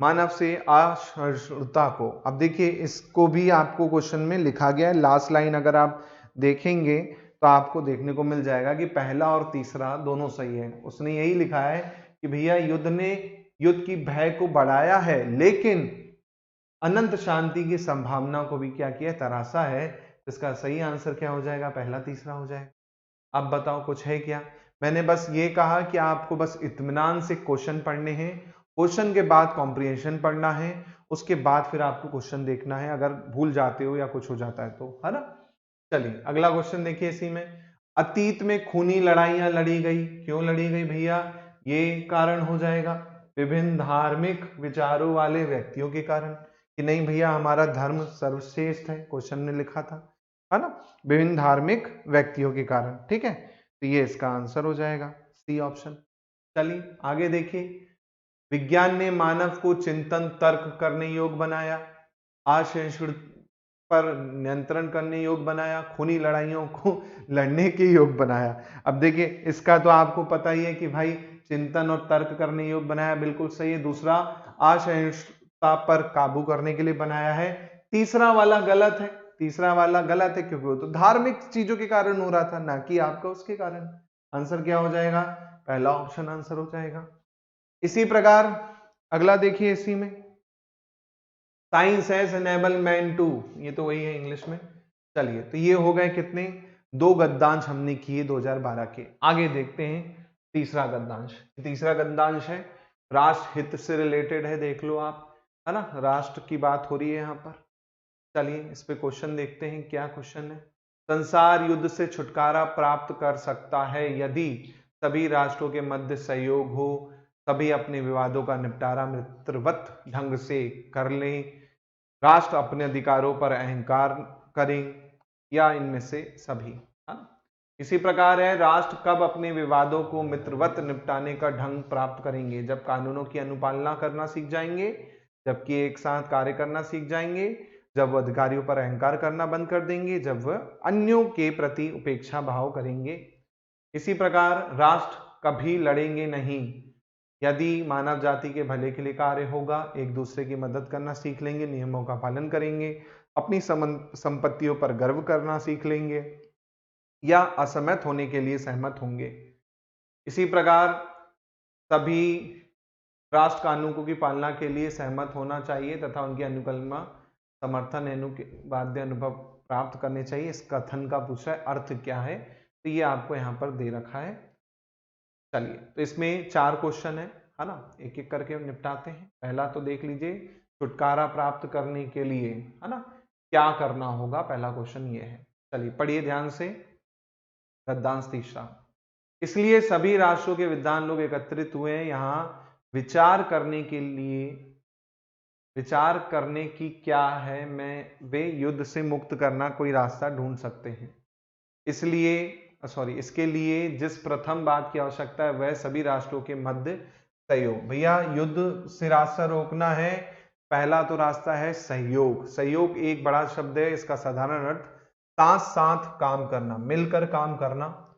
मानव से असहिष्णुता को। अब देखिए इसको भी आपको क्वेश्चन में लिखा गया है, लास्ट लाइन अगर आप देखेंगे तो आपको देखने को मिल जाएगा कि पहला और तीसरा दोनों सही है। उसने यही लिखा है कि भैया युद्ध ने युद्ध की भय को बढ़ाया है, लेकिन अनंत शांति की संभावना को भी क्या किया, तराशा है। इसका सही आंसर क्या हो जाएगा, पहला तीसरा हो जाएगा। अब बताओ कुछ है क्या? मैंने बस ये कहा कि आपको बस इत्मीनान से क्वेश्चन पढ़ने हैं, क्वेश्चन के बाद कॉम्प्रिहेंशन पढ़ना है, उसके बाद फिर आपको क्वेश्चन देखना है, अगर भूल जाते हो या कुछ हो जाता है तो, है ना। चलिए अगला क्वेश्चन देखिए इसी में। अतीत में खूनी लड़ाइयां लड़ी गई, क्यों लड़ी गई भैया? ये कारण हो जाएगा विभिन्न धार्मिक विचारों वाले व्यक्तियों के कारण, कि नहीं भैया हमारा धर्म सर्वश्रेष्ठ है, क्वेश्चन ने लिखा था, है ना, विभिन्न धार्मिक व्यक्तियों के कारण। ठीक है, तो ये इसका आंसर हो जाएगा सी ऑप्शन। चलिए आगे देखिए। विज्ञान ने मानव को चिंतन तर्क करने योग्य बनाया, असहिष्णुता पर नियंत्रण करने योग्य बनाया, खूनी लड़ाइयों को लड़ने के योग्य बनाया। अब देखिए इसका तो आपको पता ही है कि भाई चिंतन और तर्क करने योग्य बनाया, बिल्कुल सही है। दूसरा असहिष्णुता पर काबू करने के लिए बनाया है। तीसरा वाला गलत है, तीसरा वाला गलत है क्योंकि वो तो धार्मिक चीजों के कारण हो रहा था, ना कि आपका उसके कारण। आंसर क्या हो जाएगा, पहला ऑप्शन आंसर हो जाएगा। इसी प्रकार अगला देखिए इसी में, science has enable man to, ये तो वही है इंग्लिश में। चलिए तो ये हो गए कितने, 2 गद्यांश हमने किए 2012 के। आगे देखते हैं तीसरा गद्यांश। तीसरा गद्यांश है राष्ट्र हित से रिलेटेड है, देख लो आप, है ना, राष्ट्र की बात हो रही है यहाँ पर। चलिए इस पे क्वेश्चन देखते हैं, क्या क्वेश्चन है। संसार युद्ध से छुटकारा प्राप्त कर सकता है यदि सभी राष्ट्रों के मध्य सहयोग हो, सभी अपने विवादों का निपटारा मित्रवत ढंग से कर लें, राष्ट्र अपने अधिकारों पर अहंकार करें, या इनमें से सभी। इसी प्रकार है, राष्ट्र कब अपने विवादों को मित्रवत निपटाने का ढंग प्राप्त करेंगे? जब कानूनों की अनुपालना करना सीख जाएंगे, जबकि एक साथ कार्य करना सीख जाएंगे, जब वह अधिकारियों पर अहंकार करना बंद कर देंगे, जब वह अन्यों के प्रति उपेक्षा भाव करेंगे। इसी प्रकार राष्ट्र कभी लड़ेंगे नहीं यदि मानव जाति के भले के लिए कार्य होगा, एक दूसरे की मदद करना सीख लेंगे, नियमों का पालन करेंगे, अपनी संपत्तियों पर गर्व करना सीख लेंगे, या असहमत होने के लिए सहमत होंगे। इसी प्रकार सभी राष्ट्र कानूनों की पालना के लिए सहमत होना चाहिए तथा उनकी अनुकल्पना समर्थन बाध्य अनुभव प्राप्त करने चाहिए। इस कथन का पूछा है अर्थ क्या है, तो ये आपको यहाँ पर दे रखा है। चलिए तो इसमें 4 क्वेश्चन है ना, एक एक करके निपटाते हैं। पहला तो देख लीजिए, छुटकारा प्राप्त करने के लिए, है ना, क्या करना होगा, पहला क्वेश्चन ये है। चलिए पढ़िए ध्यान से। गद्यांश तीसरा, इसलिए सभी राष्ट्रों के विद्वान लोग एकत्रित हुए यहाँ विचार करने के लिए, विचार करने की क्या है मैं वे युद्ध से मुक्त करना कोई रास्ता ढूंढ सकते हैं। इसलिए इसके लिए जिस प्रथम बात की आवश्यकता है वह सभी राष्ट्रों के मध्य सहयोग। भैया युद्ध से रास्ता रोकना है, पहला तो रास्ता है सहयोग। सहयोग एक बड़ा शब्द है, इसका साधारण अर्थ साथ साथ काम करना, मिलकर काम करना।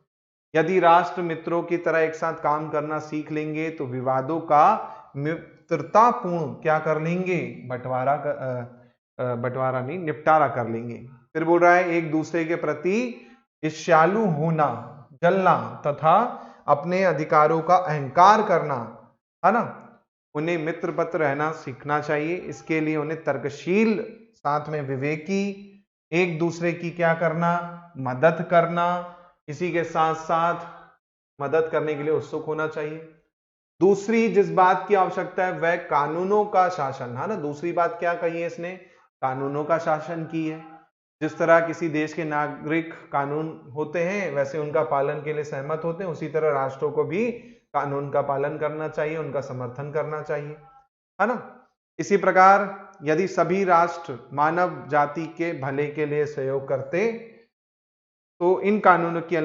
यदि राष्ट्र मित्रों की तरह एक साथ काम करना सीख लेंगे तो विवादों का मित्रतापूर्ण क्या कर लेंगे, बंटवारा नहीं, निपटारा कर लेंगे। फिर बोल रहा है एक दूसरे के प्रति ईर्ष्यालु होना, जलना तथा अपने अधिकारों का अहंकार करना, है ना, उन्हें मित्रवत रहना सीखना चाहिए। इसके लिए उन्हें तर्कशील, साथ में विवेकी, एक दूसरे की क्या करना, मदद करना, इसी के साथ साथ मदद करने के लिए उत्सुक होना चाहिए। दूसरी जिस बात की आवश्यकता है वह कानूनों का शासन, है ना। दूसरी बात क्या कही है इसने, कानूनों का शासन की है। जिस तरह किसी देश के नागरिक कानून होते हैं वैसे उनका पालन के लिए सहमत होते हैं, उसी तरह राष्ट्रों को भी कानून का पालन करना चाहिए, उनका समर्थन करना चाहिए, है ना। इसी प्रकार यदि सभी राष्ट्र मानव जाति के भले के लिए सहयोग करते तो इन कानूनों की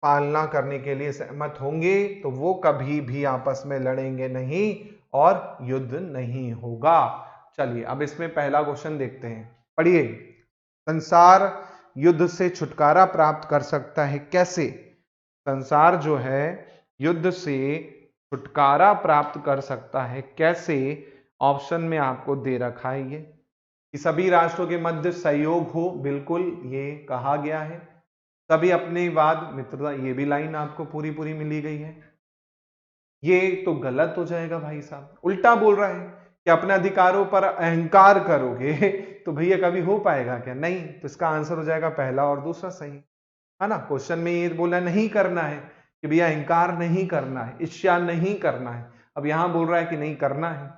पालना करने के लिए सहमत होंगे तो वो कभी भी आपस में लड़ेंगे नहीं और युद्ध नहीं होगा। चलिए अब इसमें पहला क्वेश्चन देखते हैं, पढ़िए। संसार युद्ध से छुटकारा प्राप्त कर सकता है कैसे? संसार जो है युद्ध से छुटकारा प्राप्त कर सकता है कैसे, ऑप्शन में आपको दे रखा है ये कि सभी राष्ट्रों के मध्य सहयोग हो, बिल्कुल ये कहा गया है। सभी अपने वाद मित्रता, ये भी लाइन आपको पूरी पूरी मिली गई है। ये तो गलत हो जाएगा भाई साहब, उल्टा बोल रहा है कि अपने अधिकारों पर अहंकार करोगे तो भैया कभी हो पाएगा क्या? नहीं। तो इसका आंसर हो जाएगा पहला और दूसरा सही, है ना। क्वेश्चन में ये बोला नहीं करना है कि भैया अहंकार नहीं करना है, ईर्ष्या नहीं करना है, अब यहां बोल रहा है कि नहीं करना है,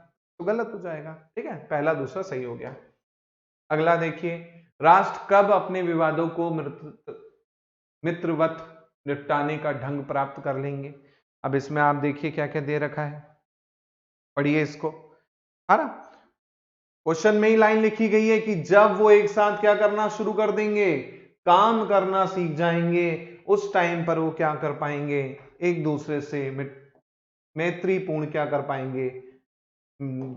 तो गलत हो जाएगा। ठीक है, पहला दूसरा सही हो गया। अगला देखिए, राष्ट्र कब अपने विवादों को मित्रवत निपटाने का ढंग प्राप्त कर लेंगे? अब इसमें आप देखिए क्या क्या दे रखा है, पढ़िए इसको, है ना। क्वेश्चन में ही लाइन लिखी गई है कि जब वो एक साथ क्या करना शुरू कर देंगे, काम करना सीख जाएंगे, उस टाइम पर वो क्या कर पाएंगे, एक दूसरे से मैत्रीपूर्ण क्या कर पाएंगे,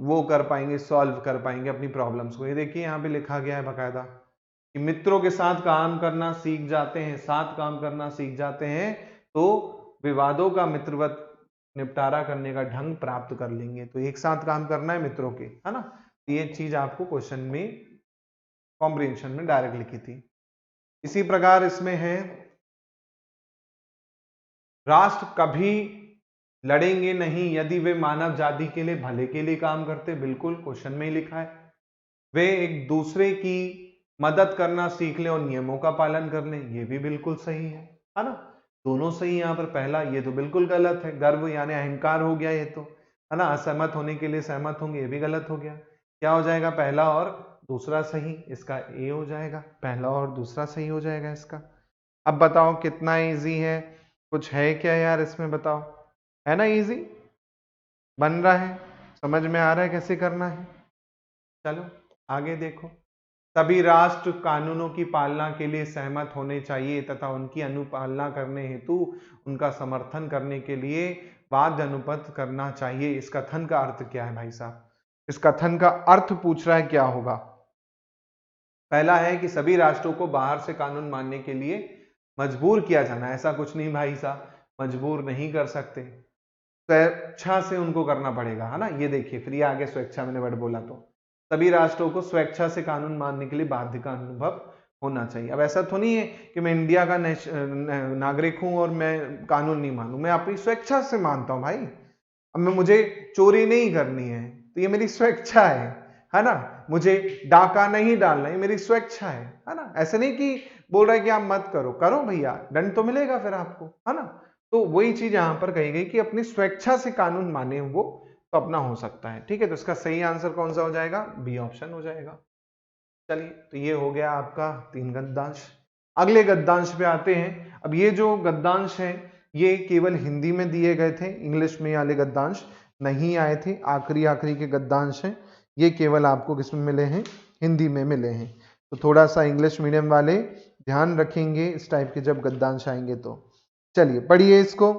वो कर पाएंगे, सॉल्व कर पाएंगे अपनी प्रॉब्लम्स को। ये देखिए यहाँ पे लिखा गया है बकायदा कि मित्रों के साथ काम करना सीख जाते हैं, साथ काम करना सीख जाते हैं तो विवादों का मित्रवत निपटारा करने का ढंग प्राप्त कर लेंगे। तो एक साथ काम करना है मित्रों के, है ना। ये चीज आपको क्वेश्चन में कॉम्प्रिहेंशन में डायरेक्ट लिखी थी। इसी प्रकार इसमें है, राष्ट्र कभी लड़ेंगे नहीं यदि वे मानव जाति के लिए भले के लिए काम करते, बिल्कुल क्वेश्चन में ही लिखा है। वे एक दूसरे की मदद करना सीख ले और नियमों का पालन कर ले, ये भी बिल्कुल सही है ना। दोनों सही यहाँ पर। पहला ये तो बिल्कुल गलत है, गर्व यानी अहंकार हो गया ये तो, है ना। असहमत होने के लिए सहमत होंगे, ये भी गलत हो गया। क्या हो जाएगा, पहला और दूसरा सही, इसका ए हो जाएगा, पहला और दूसरा सही हो जाएगा इसका। अब बताओ कितना इजी है, कुछ है क्या यार इसमें, बताओ, है ना इजी, बन रहा है, समझ में आ रहा है कैसे करना है। चलो आगे देखो, सभी राष्ट्र कानूनों की पालना के लिए सहमत होने चाहिए तथा उनकी अनुपालना करने हेतु उनका समर्थन करने के लिए बाध्य अनुपस्थ करना चाहिए। इस कथन का अर्थ क्या है भाई साहब, इस कथन का अर्थ पूछ रहा है क्या होगा। पहला है कि सभी राष्ट्रों को बाहर से कानून मानने के लिए मजबूर किया जाना, ऐसा कुछ नहीं भाई साहब, मजबूर नहीं कर सकते, स्वेच्छा से उनको करना पड़ेगा, है ना। ये देखिए फिर ये आगे स्वेच्छा, मैंने वर्ड बोला तो सभी राष्ट्रों को स्वेच्छा से कानून मानने के लिए बाध्य का अनुभव होना चाहिए। अब ऐसा तो नहीं है कि मैं इंडिया का नागरिक हूं और मैं कानून नहीं मानूं, मैं अपनी स्वेच्छा से मानता हूं भाई। अब मैं, मुझे चोरी नहीं करनी है तो ये मेरी स्वेच्छा है ना। मुझे डाका नहीं डालना, ये मेरी स्वेच्छा है ना। ऐसे नहीं कि बोल रहा है कि आप मत करो, करो भैया, दंड तो मिलेगा फिर आपको, है ना। तो वही चीज यहां पर कही गई कि अपनी स्वेच्छा से कानून माने वो तो अपना हो सकता है। ठीक है, तो इसका सही आंसर कौन सा हो जाएगा, बी ऑप्शन हो जाएगा। चलिए, तो ये हो गया आपका 3 गद्यांश। अगले गद्यांश पे आते हैं। अब ये जो गद्यांश है ये केवल हिंदी में दिए गए थे, इंग्लिश में वाले गद्यांश नहीं आए थे। आखिरी आखिरी के गद्यांश हैं ये, केवल आपको किसमें मिले हैं, हिंदी में मिले हैं। तो थोड़ा सा इंग्लिश मीडियम वाले ध्यान रखेंगे इस टाइप के जब गद्यांश आएंगे तो। चलिए पढ़िए इसको।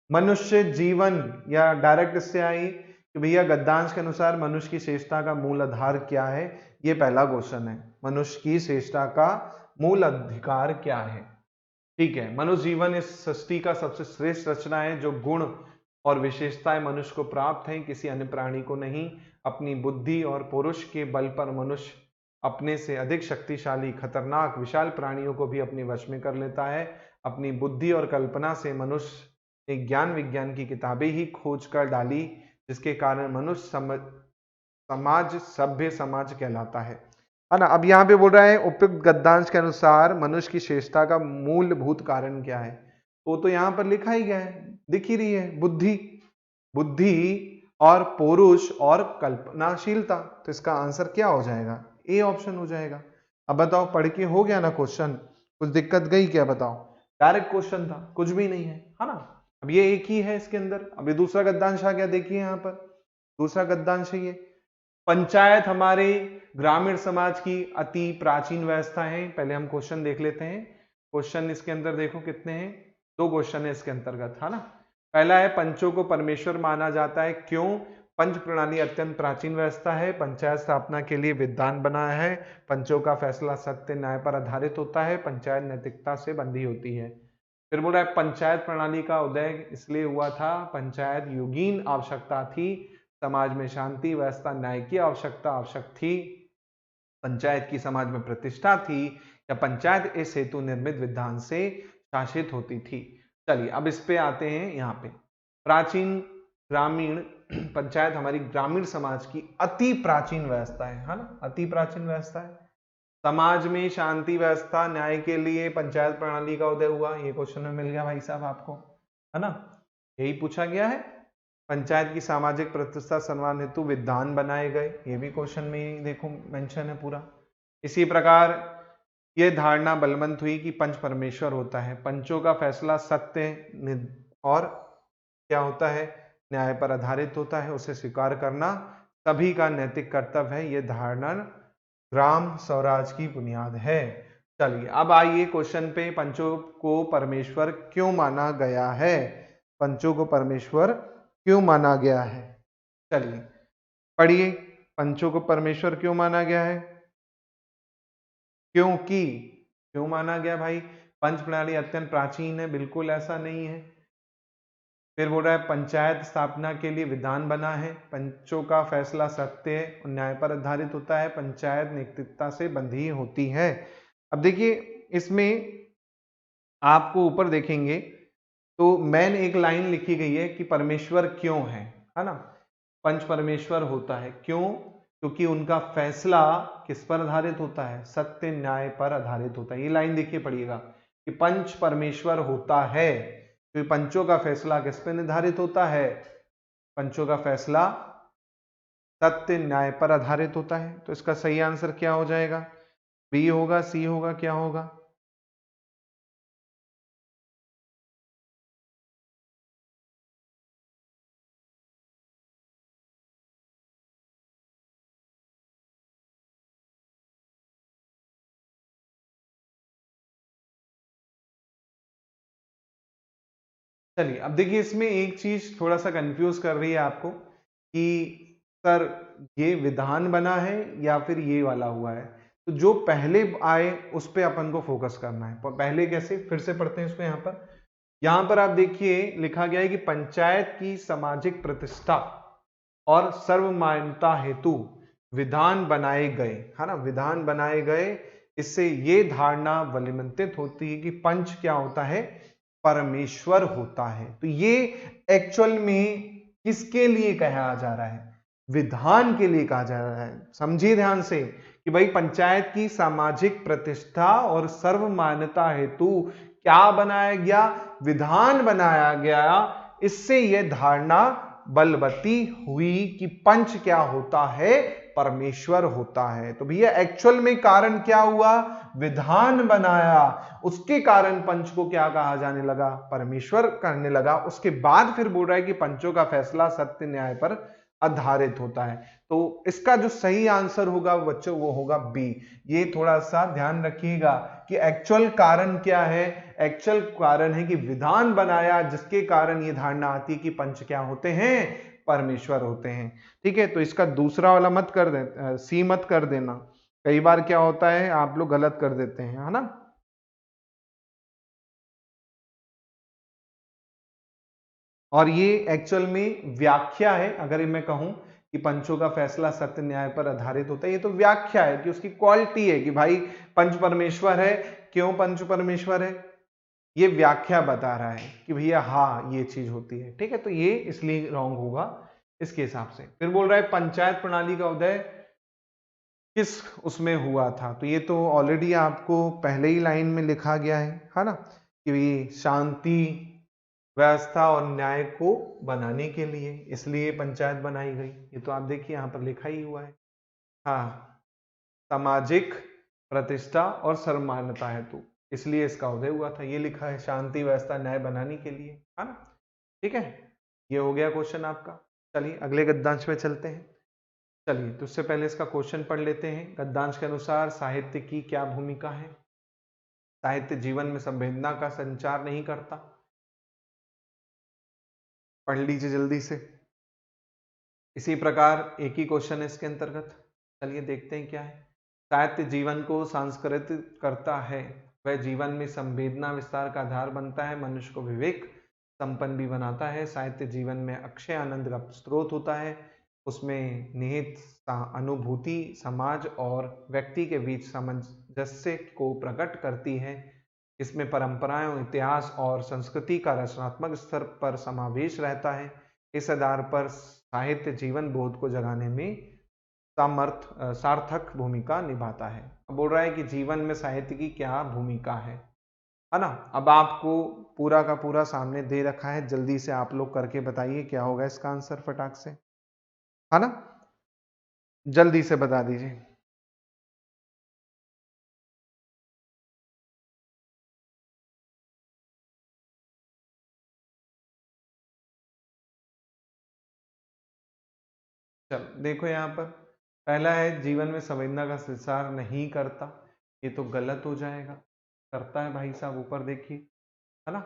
मनुष्य जीवन, या डायरेक्ट इससे आई कि भैया गद्यांश के अनुसार मनुष्य की श्रेष्ठता का मूल आधार क्या है, ये पहला क्वेश्चन है। मनुष्य की श्रेष्ठता का मूल अधिकार क्या है? ठीक है, मनुष्य जीवन इस सृष्टि का सबसे श्रेष्ठ रचना है जो गुण और विशेषताएं मनुष्य को प्राप्त हैं, किसी अन्य प्राणी को नहीं। अपनी बुद्धि और पुरुष के बल पर मनुष्य अपने से अधिक शक्तिशाली, खतरनाक, विशाल प्राणियों को भी अपने वश में कर लेता है। अपनी बुद्धि और कल्पना से मनुष्य ने ज्ञान विज्ञान की किताबें ही खोज कर डाली, जिसके कारण मनुष्य समाज सभ्य समाज कहलाता है ना। अब यहाँ पे बोल रहा है उपयुक्त गद्यांश के अनुसार मनुष्य की श्रेष्ठता का मूलभूत कारण क्या है, वो तो यहाँ पर लिखा ही गया है, दिख ही रही है, बुद्धि, बुद्धि और पौरुष और कल्पनाशीलता। तो इसका आंसर क्या हो जाएगा, ए ऑप्शन हो जाएगा। अब बताओ, पढ़ के हो गया ना क्वेश्चन, कुछ दिक्कत गई क्या, बताओ। डायरेक्ट क्वेश्चन था, कुछ भी नहीं है ना। अब ये एक ही है इसके अंदर। अभी दूसरा गद्यांश आ गया, देखिए यहाँ पर दूसरा गद्यांश है ये, पंचायत हमारे ग्रामीण समाज की अति प्राचीन व्यवस्था है। पहले हम क्वेश्चन देख लेते हैं। क्वेश्चन इसके अंदर देखो कितने हैं, 2 क्वेश्चन है इसके अंतर्गत, है ना। पहला है, पंचों को परमेश्वर माना जाता है, क्यों? पंच प्रणाली अत्यंत प्राचीन व्यवस्था है, पंचायत स्थापना के लिए विधान बना है, पंचों का फैसला सत्य न्याय पर आधारित होता है, पंचायत नैतिकता से बंधी होती है। फिर बोल रहा है पंचायत प्रणाली का उदय इसलिए हुआ था, पंचायत युगीन आवश्यकता थी, समाज में शांति व्यवस्था न्याय की आवश्यकता आवश्यक थी, पंचायत की समाज में प्रतिष्ठा थी, या पंचायत इस हेतु निर्मित विधान से शासित होती थी। चलिए अब इस पे आते हैं। यहाँ पे प्राचीन ग्रामीण पंचायत हमारी ग्रामीण समाज की अति प्राचीन व्यवस्था है ना, अति प्राचीन व्यवस्था है। समाज में शांति व्यवस्था न्याय के लिए पंचायत प्रणाली का उदय हुआ, ये क्वेश्चन में मिल गया भाई साहब आपको, है ना, यही पूछा गया है। पंचायत की सामाजिक प्रतिष्ठा सम्मान हेतु विधान बनाए गए, ये भी क्वेश्चन में ही देखो मेंशन है पूरा। इसी प्रकार ये धारणा बलवंत हुई कि पंच परमेश्वर होता है, पंचों का फैसला सत्य और क्या होता है, न्याय पर आधारित होता है, उसे स्वीकार करना सभी का नैतिक कर्तव्य है। यह धारणा ग्राम स्वराज की बुनियाद है। चलिए अब आइए क्वेश्चन पे, पंचों को परमेश्वर क्यों माना गया है, पंचों को परमेश्वर क्यों माना गया है। चलिए पढ़िए, पंचों को परमेश्वर क्यों माना गया है। क्योंकि, क्यों माना गया भाई, पंच प्रणाली अत्यंत प्राचीन है, बिल्कुल ऐसा नहीं है। फिर बोल रहा है पंचायत स्थापना के लिए विधान बना है, पंचों का फैसला सत्य और न्याय पर आधारित होता है, पंचायत नैतिकता से बंधी होती है। अब देखिए इसमें आपको ऊपर देखेंगे तो मैन एक लाइन लिखी गई है कि परमेश्वर क्यों है ना, पंच परमेश्वर होता है क्यों, क्योंकि उनका फैसला किस पर आधारित होता है, सत्य न्याय पर आधारित होता है। ये लाइन देखिए पढ़िएगा कि पंच परमेश्वर होता है क्योंकि पंचों का फैसला किस पर निर्धारित होता है, पंचों का फैसला सत्य न्याय पर आधारित होता है। तो इसका सही आंसर क्या हो जाएगा, बी होगा, सी होगा, क्या होगा। चलिए अब देखिए इसमें एक चीज थोड़ा सा कंफ्यूज कर रही है आपको कि सर ये विधान बना है या फिर ये वाला हुआ है। तो जो पहले आए उस पे अपन को फोकस करना है। पहले कैसे, फिर से पढ़ते हैं इसको। यहाँ पर आप देखिए लिखा गया है कि पंचायत की सामाजिक प्रतिष्ठा और सर्वमान्यता हेतु विधान बनाए गए, है ना, विधान बनाए गए। इससे ये धारणा बलिमंतित होती है कि पंच क्या होता है, परमेश्वर होता है। तो ये एक्चुअल में किसके लिए कहा जा रहा है, विधान के लिए कहा जा रहा है। समझिए ध्यान से कि भाई पंचायत की सामाजिक प्रतिष्ठा और सर्वमान्यता हेतु क्या बनाया गया, विधान बनाया गया। इससे यह धारणा बलवती हुई कि पंच क्या होता है, परमेश्वर होता है। तो भैया एक्चुअल में कारण क्या हुआ, विधान बनाया, उसके कारण पंच को क्या कहा जाने लगा, परमेश्वर करने लगा। उसके बाद फिर बोल रहा है कि पंचों का फैसला सत्य न्याय पर आधारित होता है। तो इसका जो सही आंसर होगा बच्चों वो होगा बी। ये थोड़ा सा ध्यान रखिएगा कि एक्चुअल कारण क्या है, एक्चुअल कारण है कि विधान बनाया जिसके कारण ये धारणा आती है कि पंच क्या होते हैं, परमेश्वर होते हैं। ठीक है, तो इसका दूसरा वाला मत कर दे, सी मत कर देना। कई बार क्या होता है आप लोग गलत कर देते हैं, है ना। और ये एक्चुअल में व्याख्या है। अगर मैं कहूं कि पंचों का फैसला सत्य न्याय पर आधारित होता है, ये तो व्याख्या है कि उसकी क्वालिटी है कि भाई पंच परमेश्वर है। क्यों पंच परमेश्वर है, ये व्याख्या बता रहा है कि भैया हाँ ये चीज होती है। ठीक है, तो ये इसलिए रॉन्ग होगा इसके हिसाब से। फिर बोल रहा है पंचायत प्रणाली का उदय किस उसमें हुआ था। तो ये तो ऑलरेडी आपको पहले ही लाइन में लिखा गया है ना, कि शांति व्यवस्था और न्याय को बनाने के लिए, इसलिए पंचायत बनाई गई। ये तो आप देखिए यहाँ पर लिखा ही हुआ है। हाँ, सामाजिक प्रतिष्ठा और सर्वमान्यता हेतु, इसलिए इसका उदय हुआ था। ये लिखा है शांति व्यवस्था न्याय बनाने के लिए, है ना। ठीक है, ये हो गया क्वेश्चन आपका। चलिए अगले गद्यांश पे चलते हैं। चलिए तो उससे पहले इसका क्वेश्चन पढ़ लेते हैं। गद्यांश के अनुसार साहित्य की क्या भूमिका है। साहित्य जीवन में संवेदना का संचार नहीं करता। पढ़ लीजिए जल्दी से। इसी प्रकार एक ही क्वेश्चन है इसके अंतर्गत। चलिए देखते हैं क्या है। साहित्य जीवन को सांस्कृतिक करता है। वह जीवन में संवेदना विस्तार का आधार बनता है, मनुष्य को विवेक संपन्न भी बनाता है। साहित्य जीवन में अक्षय आनंद का स्रोत होता है, उसमें निहित अनुभूति समाज और व्यक्ति के बीच सामंजस्य को प्रकट करती है। इसमें परंपराएं, इतिहास और संस्कृति का रचनात्मक स्तर पर समावेश रहता है। इस आधार पर साहित्य जीवन बोध को जगाने में सार्थक भूमिका निभाता है। अब बोल रहा है कि जीवन में साहित्य की क्या भूमिका है ना। अब आपको पूरा का पूरा सामने दे रखा है, जल्दी से आप लोग करके बताइए क्या होगा इसका आंसर फटाक से, है ना, जल्दी से बता दीजिए। चलो देखो यहाँ पर पहला है जीवन में संवेदना का संचार नहीं करता, ये तो गलत हो जाएगा। करता है भाई साहब, ऊपर देखिए, है ना,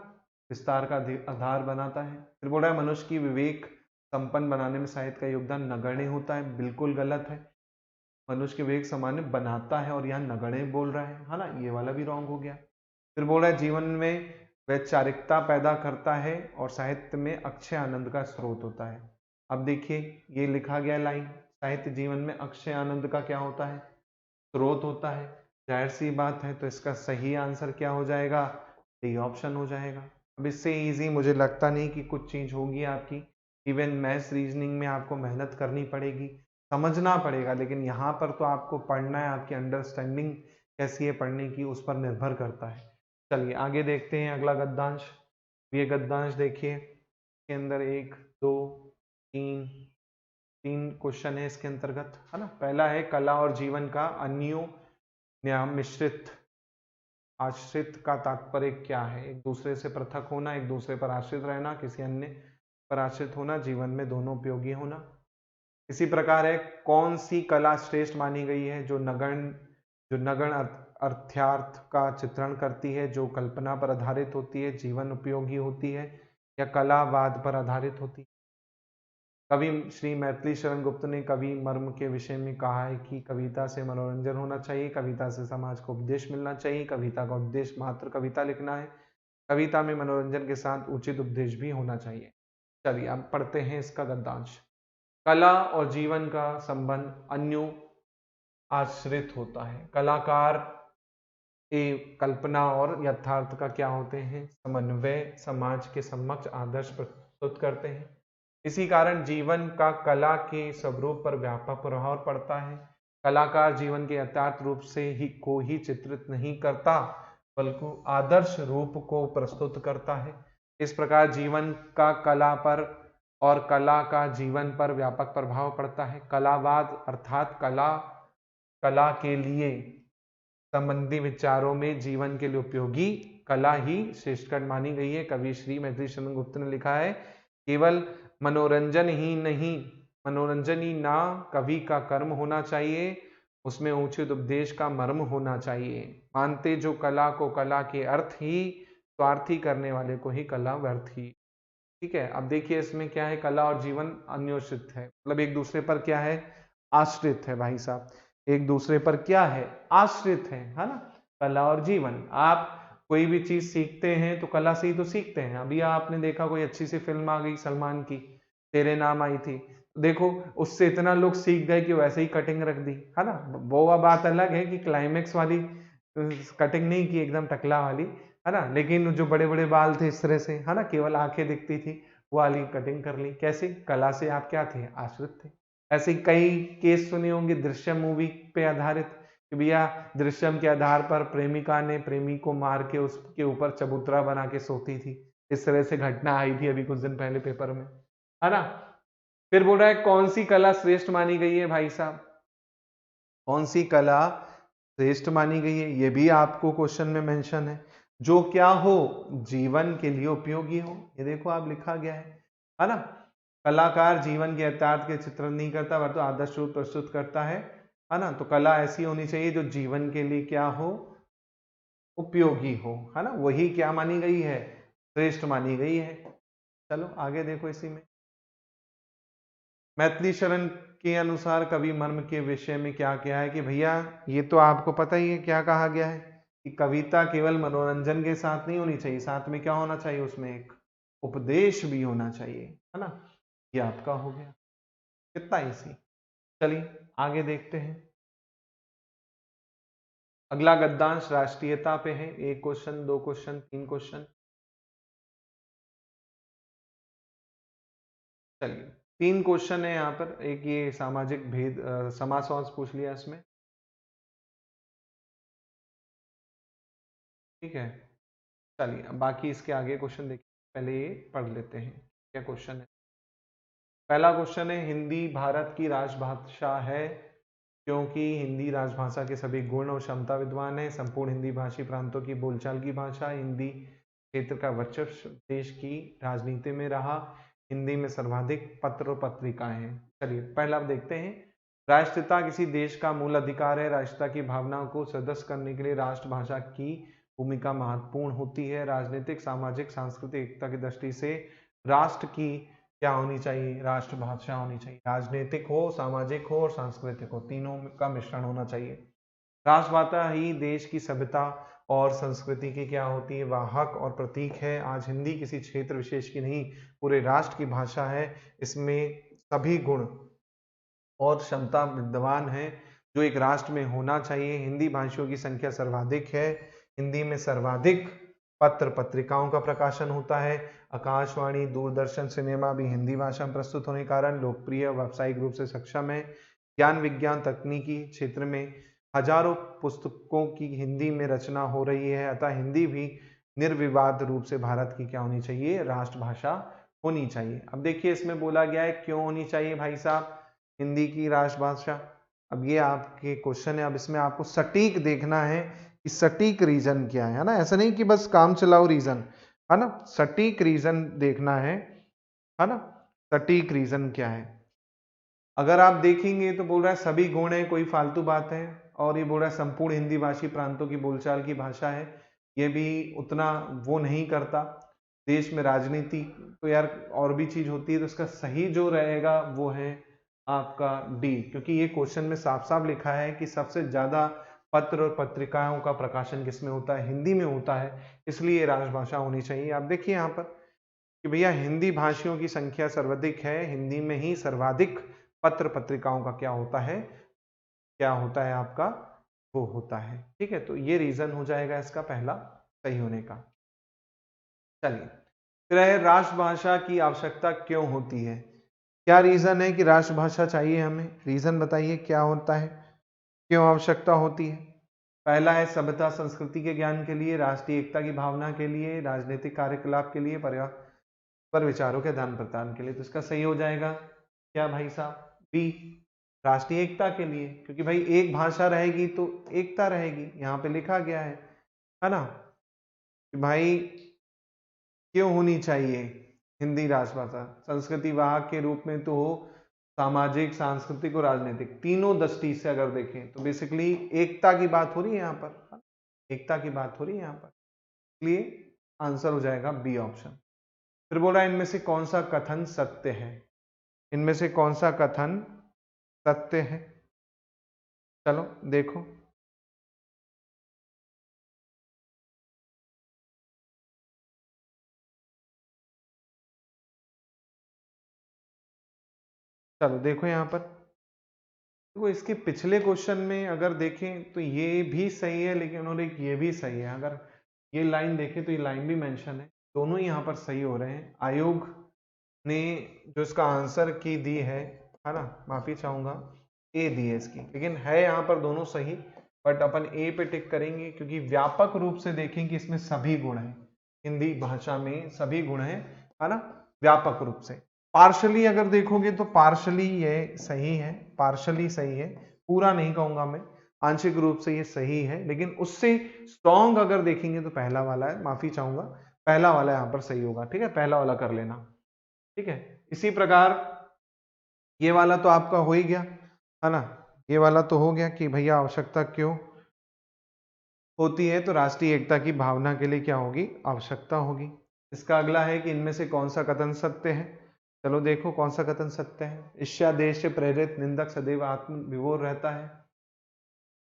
विस्तार का आधार बनाता है। फिर बोल रहा है मनुष्य की विवेक संपन्न बनाने में साहित्य का योगदान नगण्य होता है, बिल्कुल गलत है। मनुष्य के विवेक सामान्य बनाता है और यहाँ नगण्य बोल रहा है ना, ये वाला भी रॉन्ग हो गया। फिर बोल रहा है जीवन में वैचारिकता पैदा करता है और साहित्य में अक्षय आनंद का स्रोत होता है। अब देखिए ये लिखा गया लाइन, साहित्य जीवन में अक्षय आनंद का क्या होता है, स्रोत होता है। जाहिर सी बात है, तो इसका सही आंसर क्या हो जाएगा, डी ऑप्शन हो जाएगा। अब इससे इजी मुझे लगता नहीं कि कुछ चीज होगी आपकी। इवन मैथ्स रीजनिंग में आपको मेहनत करनी पड़ेगी, समझना पड़ेगा, लेकिन यहाँ पर तो आपको पढ़ना है, आपकी अंडरस्टैंडिंग कैसी है पढ़ने की उस पर निर्भर करता है। चलिए आगे देखते हैं अगला गद्यांश। ये गद्यांश देखिए, इसके अंदर 1 2 3 क्वेश्चन है इसके अंतर्गत, है ना। पहला है कला और जीवन का अन्योन्य मिश्रित आश्रित का तात्पर्य क्या है। एक दूसरे से पृथक होना, एक दूसरे पर आश्रित रहना, किसी अन्य पर आश्रित होना, जीवन में दोनों उपयोगी होना। इसी प्रकार है कौन सी कला श्रेष्ठ मानी गई है, जो नगण्य अर्थार्थ का चित्रण करती है, जो कल्पना पर आधारित होती है, जीवन उपयोगी होती है, या कलावाद पर आधारित होती है। कवि श्री मैथिली शरण गुप्त ने कवि मर्म के विषय में कहा है कि कविता से मनोरंजन होना चाहिए, कविता से समाज को उपदेश मिलना चाहिए, कविता का उद्देश्य मात्र कविता लिखना है, कविता में मनोरंजन के साथ उचित उपदेश भी होना चाहिए। चलिए अब पढ़ते हैं इसका गद्यांश। कला और जीवन का संबंध अन्यों आश्रित होता है। कलाकार कल्पना और यथार्थ का क्या होते हैं, समन्वय, समाज के समक्ष आदर्श प्रस्तुत करते हैं। इसी कारण जीवन का कला के स्वरूप पर व्यापक प्रभाव पड़ता है। कलाकार जीवन के यथार्थ रूप से ही चित्रित नहीं करता, बल्कि आदर्श रूप को प्रस्तुत करता है। इस प्रकार जीवन का कला पर और कला का जीवन पर व्यापक प्रभाव पड़ता है। कलावाद अर्थात कला के लिए संबंधी विचारों में जीवन के लिए उपयोगी कला ही श्रेष्ठकर मानी गई है। कवि श्री मैथिली शरण गुप्त ने लिखा है, केवल मनोरंजन ही ना कवि का कर्म होना चाहिए, उसमें उचित उपदेश का मर्म होना चाहिए। मानते जो कला को कला के अर्थ ही स्वार्थी करने वाले को ही कला व्यर्थ ही। ठीक है, अब देखिए इसमें क्या है, कला और जीवन अन्योषित है, मतलब एक दूसरे पर क्या है, आश्रित है भाई साहब, एक दूसरे पर क्या है, आश्रित है ना। कला और जीवन, आप कोई भी चीज सीखते हैं तो कला से ही तो सीखते हैं। अभी आपने देखा कोई अच्छी सी फिल्म आ गई सलमान की, तेरे नाम आई थी, देखो उससे इतना लोग सीख गए कि वैसे ही कटिंग रख दी, है ना। वो बात अलग है कि क्लाइमेक्स वाली कटिंग नहीं की, एकदम टकला वाली, है ना, लेकिन जो बड़े बड़े बाल थे इस तरह से, है ना, केवल आंखें दिखती थी, वो वाली कटिंग कर ली। कैसे, कला से आप क्या थे, आश्रित थे। ऐसे कई केस सुने होंगे दृश्यम मूवी पे आधारित, कि भैया दृश्यम के आधार पर प्रेमिका ने प्रेमी को मार के उसके ऊपर चबूतरा बना के सोती थी। इस तरह से घटना आई थी अभी कुछ दिन पहले पेपर में, है ना। फिर बोल रहा है कौन सी कला श्रेष्ठ मानी गई है भाई साहब, कौन सी कला श्रेष्ठ मानी गई है, ये भी आपको क्वेश्चन में मेंशन है। जो क्या हो, जीवन के लिए उपयोगी हो, ये देखो आप लिखा गया है ना। कलाकार जीवन के यथार्थ के चित्रण नहीं करता, वह तो आदर्श रूप प्रस्तुत करता है ना। तो कला ऐसी होनी चाहिए जो जीवन के लिए क्या हो, उपयोगी हो, है ना, वही क्या मानी गई है, श्रेष्ठ मानी गई है। चलो आगे देखो, इसी में मैथिली शरण के अनुसार कवि मर्म के विषय में क्या क्या है, कि भैया ये तो आपको पता ही है क्या कहा गया है, कि कविता केवल मनोरंजन के साथ नहीं होनी चाहिए, साथ में क्या होना चाहिए, उसमें एक उपदेश भी होना चाहिए, है ना। ये आपका हो गया, कितना इसी। चलिए आगे देखते हैं। अगला गद्यांश राष्ट्रीयता पे है। 1 क्वेश्चन, 2 क्वेश्चन, 3 क्वेश्चन। चलिए 3 क्वेश्चन है यहाँ पर। एक ये सामाजिक भेद समास पूछ लिया इसमें, ठीक है। चलिए अब बाकी इसके आगे क्वेश्चन देखिए, पहले ये पढ़ लेते हैं क्या क्वेश्चन है। पहला क्वेश्चन है, हिंदी भारत की राजभाषा है क्योंकि हिंदी राजभाषा के सभी गुण और क्षमता विद्वान है। संपूर्ण हिंदी भाषी प्रांतों की बोलचाल की भाषा। हिंदी क्षेत्र का वर्चस्व देश की राजनीति में रहा। हिंदी में सर्वाधिक पत्र और पत्रिकाएं हैं। चलिए पहला देखते हैं। राष्ट्रीयता किसी देश का मूल अधिकार है। राष्ट्रीयता की भावना को सदस्य करने के लिए राष्ट्रभाषा की भूमिका महत्वपूर्ण होती है। राजनीतिक, सामाजिक, सांस्कृतिक एकता की दृष्टि से राष्ट्र की क्या होनी चाहिए, राष्ट्रभाषा होनी चाहिए। राजनीतिक हो, सामाजिक हो और सांस्कृतिक हो, तीनों का मिश्रण होना चाहिए। राष्ट्रभाषा ही देश की सभ्यता और संस्कृति की क्या होती है, वाहक और प्रतीक है। आज हिंदी किसी क्षेत्र विशेष की नहीं, पूरे राष्ट्र की भाषा है। इसमें सभी गुण और क्षमता विद्यमान है जो एक राष्ट्र में होना चाहिए। हिंदी भाषियों की संख्या सर्वाधिक है। हिंदी में सर्वाधिक पत्र पत्रिकाओं का प्रकाशन होता है। आकाशवाणी, दूरदर्शन, सिनेमा भी हिंदी भाषा में प्रस्तुत होने के कारण लोकप्रिय, व्यावसायिक रूप से सक्षम है। ज्ञान विज्ञान तकनीकी क्षेत्र में हजारों पुस्तकों की हिंदी में रचना हो रही है। अतः हिंदी भी निर्विवाद रूप से भारत की क्या होनी चाहिए, राष्ट्रभाषा होनी चाहिए। अब देखिए इसमें बोला गया है क्यों होनी चाहिए भाई साहब हिंदी की राष्ट्रभाषा। अब ये आपके क्वेश्चन है। अब इसमें आपको सटीक देखना है कि सटीक रीजन क्या है ना। ऐसा नहीं कि बस काम चलाओ रीजन, है ना। सटीक रीजन देखना है ना। सटीक रीजन क्या है। अगर आप देखेंगे तो बोल रहा है सभी गुण है, कोई फालतू बात है। और ये बोल रहा है संपूर्ण हिंदी भाषी प्रांतों की बोलचाल की भाषा है, ये भी उतना वो नहीं करता। देश में राजनीति तो यार और भी चीज होती है, तो इसका सही जो रहेगा वो है आपका डी, क्योंकि ये क्वेश्चन में साफ साफ लिखा है कि सबसे ज्यादा पत्र और पत्रिकाओं का प्रकाशन किसमें होता है, हिंदी में होता है, इसलिए राजभाषा होनी चाहिए। आप देखिए यहाँ पर कि भैया हिंदी भाषियों की संख्या सर्वाधिक है, हिंदी में ही सर्वाधिक पत्र पत्रिकाओं का क्या होता है, क्या होता है आपका, वो होता है। ठीक है, तो ये रीजन हो जाएगा इसका पहला सही होने का। चलिए फिर है राष्ट्रभाषा की आवश्यकता क्यों होती है। क्या रीजन है कि राष्ट्रभाषा चाहिए हमें, रीजन बताइए क्या होता है, क्यों आवश्यकता होती है। पहला है सभ्यता संस्कृति के ज्ञान के लिए, राष्ट्रीय एकता की भावना के लिए, राजनीतिक कार्यकलाप के लिए, पर विचारों के आदान प्रदान के लिए। तो इसका सही हो जाएगा क्या भाई साहब, बी, राष्ट्रीय एकता के लिए, क्योंकि भाई एक भाषा रहेगी तो एकता रहेगी, यहाँ पे लिखा गया है ना कि भाई क्यों होनी चाहिए हिंदी राष्ट्रभाषा। संस्कृति वाहक के रूप में तो हो, सामाजिक, सांस्कृतिक और राजनीतिक तीनों दृष्टि से अगर देखें तो बेसिकली एकता की बात हो रही है यहाँ पर, एकता की बात हो रही है यहाँ पर, इसलिए आंसर हो जाएगा बी ऑप्शन। फिर बोल रहा है इनमें से कौन सा कथन सत्य है, इनमें से कौन सा कथन सत्य है। चलो देखो, चलो देखो यहाँ पर देखो, इसके पिछले क्वेश्चन में अगर देखें तो ये भी सही है, लेकिन उन्होंने ये भी सही है। अगर ये लाइन देखें तो ये लाइन भी मेंशन है, दोनों ही यहाँ पर सही हो रहे हैं। आयोग ने जो इसका आंसर की दी है ना, माफी चाहूंगा, ए दी है इसकी, लेकिन है यहाँ पर दोनों सही, बट अपन ए पे टिक करेंगे क्योंकि व्यापक रूप से देखें कि इसमें सभी गुण हैं, हिंदी भाषा में सभी गुण हैं, है ना, व्यापक रूप से। पार्शली अगर देखोगे तो पार्शली ये सही है, पार्शली सही है, पूरा नहीं कहूंगा मैं, आंशिक रूप से ये सही है, लेकिन उससे स्ट्रॉन्ग अगर देखेंगे तो पहला वाला है, माफी चाहूंगा, पहला वाला यहाँ पर सही होगा। ठीक है, पहला वाला कर लेना। ठीक है, इसी प्रकार ये वाला तो आपका हो ही गया, है ना, ये वाला तो हो गया कि भैया आवश्यकता क्यों होती है, तो राष्ट्रीय एकता की भावना के लिए क्या होगी, आवश्यकता होगी। इसका अगला है कि इनमें से कौन सा कथन सत्य है। चलो देखो कौन सा कथन सत्य है। ईर्ष्या देश से प्रेरित निंदक सदैव आत्म विभोर रहता है।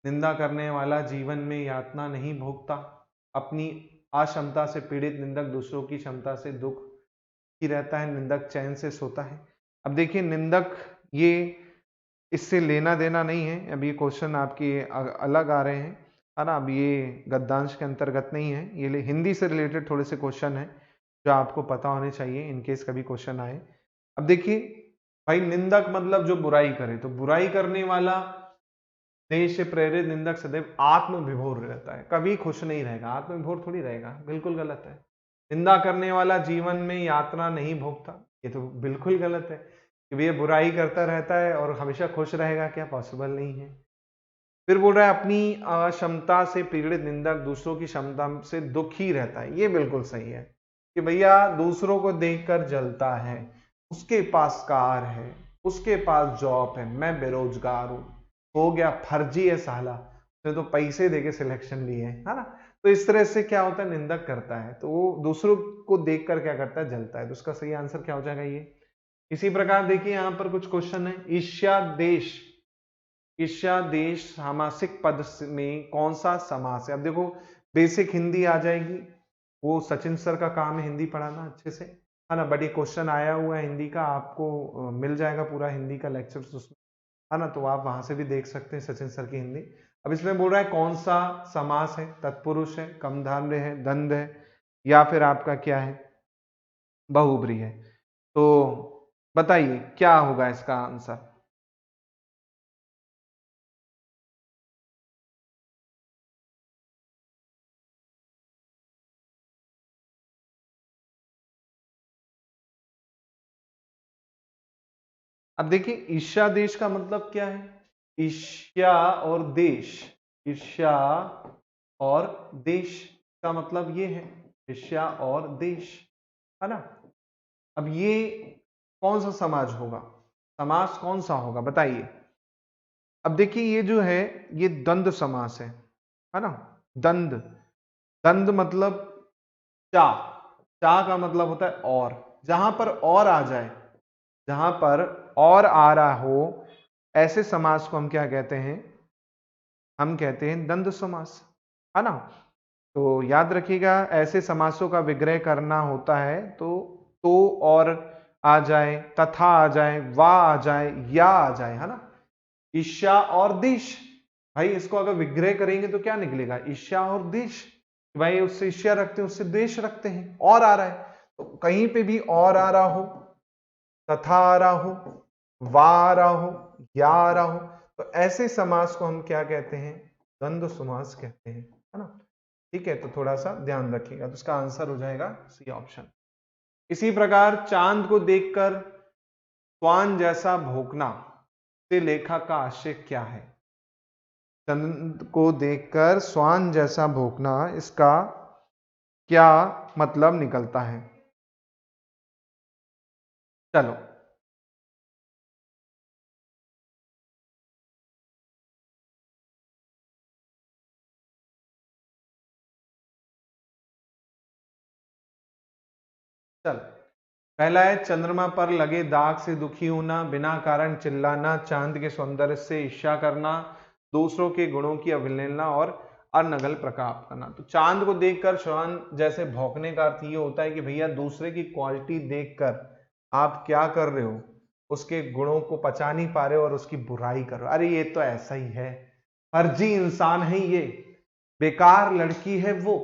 निंदा करने वाला जीवन में यातना नहीं भोगता, अपनी अक्षमता से पीड़ित निंदक दूसरों की क्षमता से दुख ही रहता है, निंदक चैन से सोता है। अब देखिए निंदक, ये इससे लेना देना नहीं है, अब ये क्वेश्चन आपके अलग आ रहे हैं, है ना। अब ये गद्यांश के अंतर्गत नहीं है, ये हिंदी से रिलेटेड थोड़े से क्वेश्चन है जो आपको पता होने चाहिए इन केस कभी क्वेश्चन आए। अब देखिए भाई, निंदक मतलब जो बुराई करे, तो बुराई करने वाला देश से प्रेरित निंदक सदैव आत्मविभोर रहता है, कभी खुश नहीं रहेगा। आत्मविभोर थोड़ी रहेगा, बिल्कुल गलत है। निंदा करने वाला जीवन में यातना नहीं भोगता, ये तो बिल्कुल गलत है कि भैया बुराई करता रहता है और हमेशा खुश रहेगा, क्या पॉसिबल नहीं है। फिर बोल रहा है अपनी अक्षमता से पीड़ित निंदक दूसरों की क्षमता से दुखी रहता है, ये बिल्कुल सही है कि भैया दूसरों को देखकर जलता है, उसके पास कार है, उसके पास जॉब है, मैं बेरोजगार हूं, हो गया फर्जी है साला, उसने तो पैसे देके सिलेक्शन लिए है ना। तो इस तरह से क्या होता है, निंदक करता है तो वो दूसरों को देखकर क्या करता है, जलता है। तो उसका सही आंसर क्या हो जाएगा, ये। इसी प्रकार देखिए यहां पर कुछ क्वेश्चन है। ईर्ष्या देश, ईर्ष्या देश सामासिक पद में कौन सा समास है। अब देखो बेसिक हिंदी आ जाएगी, वो सचिन सर का काम है हिंदी पढ़ाना अच्छे से, है ना। बट ये क्वेश्चन आया हुआ है हिंदी का, आपको मिल जाएगा पूरा हिंदी का लेक्चर उसमें, है ना। तो आप वहां से भी देख सकते हैं सचिन सर की हिंदी। अब इसमें बोल रहा है कौन सा समास है, तत्पुरुष है, कमधान्य है, द्वंद्व है, या फिर आपका क्या है, बहुब्री है। तो बताइए क्या होगा इसका आंसर। अब देखिए ईर्ष्या देश का मतलब क्या है, ईर्ष्या और देश, ईर्ष्या और देश का मतलब ये है, ईर्ष्या और देश, है ना। अब ये कौन सा समाज होगा, समास कौन सा होगा बताइए। अब देखिए ये जो है ये द्वंद्व समास है ना। द्वंद्व, द्वंद्व मतलब चा, चा का मतलब होता है और, जहां पर और आ जाए, जहां पर और आ रहा हो, ऐसे समास को हम क्या कहते हैं, हम कहते हैं द्वंद्व समास, है ना। तो याद रखिएगा ऐसे समासों का विग्रह करना होता है तो और आ जाए, तथा आ जाए, वा आ जाए, या आ जाए, है ना। ईर्ष्या और देश, भाई इसको अगर विग्रह करेंगे तो क्या निकलेगा, ईर्ष्या और देश। भाई उससे ईर्ष्या रखते हैं, उससे द्वेष रखते हैं, और आ रहा है तो कहीं पे भी और आ रहा हो, तथा आ रहा हो, वा आ रहा हो, या आ रहा हो, तो ऐसे समास को हम क्या कहते हैं, द्वंद्व समास कहते हैं, है ना। ठीक है, तो थोड़ा सा ध्यान रखिएगा। तो इसका आंसर हो जाएगा सी ऑप्शन। इसी प्रकार चांद को देखकर स्वान जैसा भौंकना से लेखक का आशय क्या है। चंद को देखकर स्वान जैसा भौंकना, इसका क्या मतलब निकलता है। चलो चल पहला है चंद्रमा पर लगे दाग से दुखी होना, बिना कारण चिल्लाना, चांद के सौंदर्य से ईर्ष्या करना, दूसरों के गुणों की अवहेलना और अनगल प्रकाप करना। तो चांद को देखकर श्वान जैसे भौंकने का अर्थ ये होता है कि भैया दूसरे की क्वालिटी देखकर आप क्या कर रहे हो, उसके गुणों को पचा नहीं पा रहे हो और उसकी बुराई कर रहे हो। अरे ये तो ऐसा ही है, फर्जी इंसान है ये, बेकार लड़की है वो,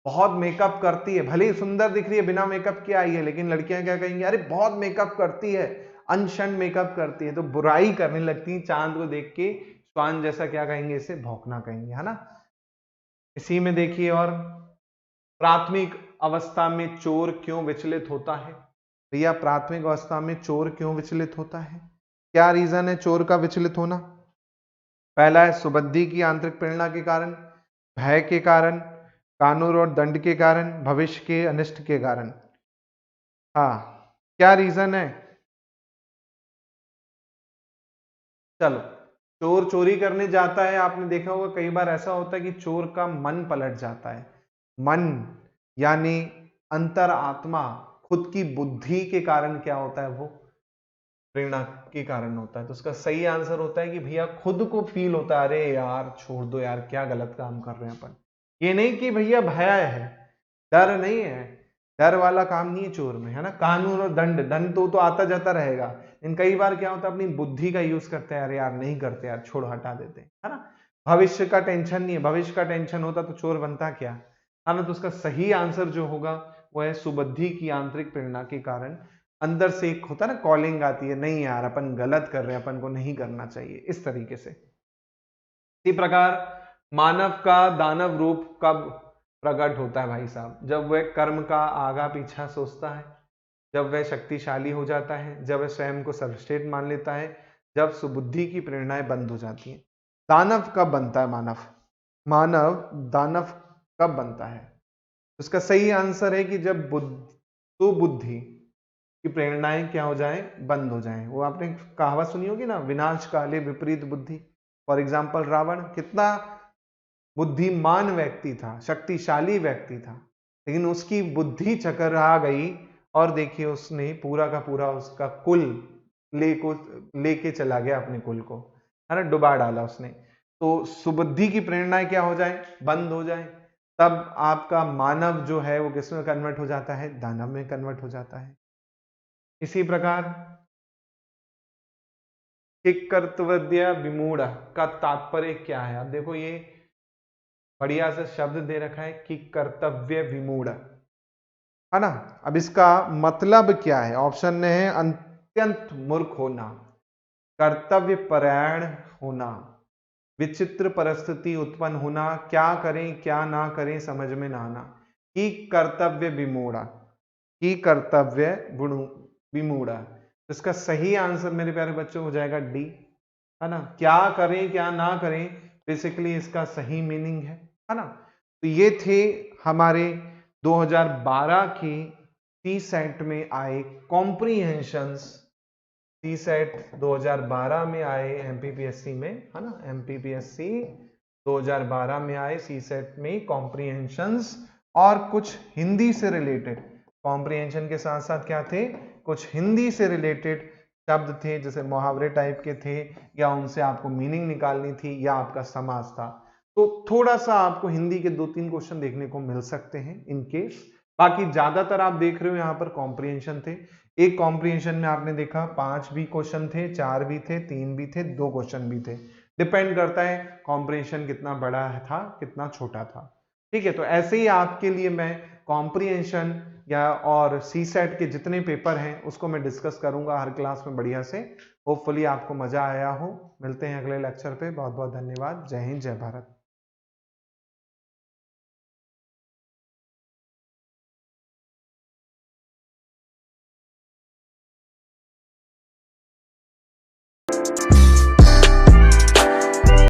बहुत मेकअप करती है, भले ही सुंदर दिख रही है, बिना मेकअप के आई है, लेकिन लड़कियां क्या कहेंगी, अरे बहुत मेकअप करती है, अनशन मेकअप करती है, तो बुराई करने लगती है। चांद को देख के श्वान जैसा क्या कहेंगे, इसे भौंकना कहेंगे, है ना। इसी में देखिए और, प्राथमिक अवस्था में चोर क्यों विचलित होता है। भैया प्राथमिक अवस्था में चोर क्यों विचलित होता है, क्या रीजन है चोर का विचलित होना। पहला है सुबुद्धि की आंतरिक प्रेरणा के कारण, भय के कारण, कानून और दंड के कारण, भविष्य के अनिष्ट के कारण। हाँ, क्या रीजन है। चलो, चोर चोरी करने जाता है, आपने देखा होगा कई बार ऐसा होता है कि चोर का मन पलट जाता है। मन यानी अंतर आत्मा, खुद की बुद्धि के कारण क्या होता है, वो प्रेरणा के कारण होता है। तो उसका सही आंसर होता है कि भैया खुद को फील होता है, अरे यार छोड़ दो यार, क्या गलत काम कर रहे हैं अपन। ये नहीं कि भैया भय है, डर नहीं है, डर वाला काम नहीं है चोर में, है ना। कानून और दंड, दंड तो आता जाता रहेगा, लेकिन कई बार क्या होता है अपनी बुद्धि का यूज करते हैं, अरे यार नहीं करते यार, छोड़ हटा देते हैं, है ना। भविष्य का टेंशन नहीं है, भविष्य का टेंशन होता तो चोर बनता क्या, है ना। तो उसका सही आंसर जो होगा वो है सुबुद्धि की आंतरिक प्रेरणा के कारण अंदर से एक होता है ना, कॉलिंग आती है, नहीं यार अपन गलत कर रहे हैं, अपन को नहीं करना चाहिए, इस तरीके से। इसी प्रकार मानव का दानव रूप कब प्रकट होता है भाई साहब, जब वह कर्म का आगा पीछा सोचता है, जब वह शक्तिशाली हो जाता है, जब वह स्वयं को सर्वश्रेष्ठ मान लेता है, जब सुबुद्धि की प्रेरणाएं बंद हो जाती हैं। दानव कब बनता है मानव, मानव दानव कब बनता है। उसका सही आंसर है कि जब सुबुद्धि की प्रेरणाएं क्या हो जाए, बंद हो जाए। वो आपने कहावत सुनी होगी ना, विनाश काले विपरीत बुद्धि। फॉर एग्जाम्पल रावण कितना बुद्धिमान व्यक्ति था, शक्तिशाली व्यक्ति था, लेकिन उसकी बुद्धि चकरा गई और देखिए उसने पूरा का पूरा उसका कुल लेके चला गया, अपने कुल को, है ना, डुबा डाला उसने। तो सुबुद्धि की प्रेरणाएं क्या हो जाए, बंद हो जाए, तब आपका मानव जो है वो किस में कन्वर्ट हो जाता है, दानव में कन्वर्ट हो जाता है। इसी प्रकार किंकर्तव्य विमूढ़ का तात्पर्य क्या है। अब देखो ये बढ़िया से शब्द दे रखा है कि कर्तव्य विमूढ़, है ना। अब इसका मतलब क्या है, ऑप्शन में है अत्यंत मूर्ख होना, कर्तव्य परायण होना, विचित्र परिस्थिति उत्पन्न होना, क्या करें क्या ना करें समझ में ना आना। कि कर्तव्य विमूढ़ा, कि कर्तव्य विमूढ़ा। इसका सही आंसर मेरे प्यारे बच्चों हो जाएगा डी, है ना। क्या करें क्या ना करें, बेसिकली इसका सही मीनिंग है ना। तो ये थे हमारे 2012 की सी सेट में आए कॉम्प्रीहेंशंस, सी सेट 2012 में आए एमपीपीएससी में, है ना, एमपीपीएससी 2012 में आए सी सेट में कॉम्प्रीहेंशंस, और कुछ हिंदी से रिलेटेड, कॉम्प्रीहेंशन के साथ साथ क्या थे, कुछ हिंदी से रिलेटेड शब्द थे, जैसे मुहावरे टाइप के थे, या उनसे आपको मीनिंग निकालनी थी, या आपका समास था। तो थोड़ा सा आपको हिंदी के 2-3 क्वेश्चन देखने को मिल सकते हैं इन केस। बाकी ज्यादातर आप देख रहे हो यहाँ पर कॉम्प्रीहेंशन थे। एक कॉम्प्रीहेंशन में आपने देखा 5 भी क्वेश्चन थे, 4 भी थे, 3 भी थे, 2 क्वेश्चन भी थे। डिपेंड करता है कॉम्प्रीहेंशन कितना बड़ा था कितना छोटा था। ठीक है, तो ऐसे ही आपके लिए मैं कॉम्प्रीहेंशन या और सी सेट के जितने पेपर हैं उसको मैं डिस्कस करूंगा हर क्लास में बढ़िया से। होपफुली आपको मजा आया हो। मिलते हैं अगले लेक्चर पे। बहुत बहुत धन्यवाद। जय हिंद, जय भारत।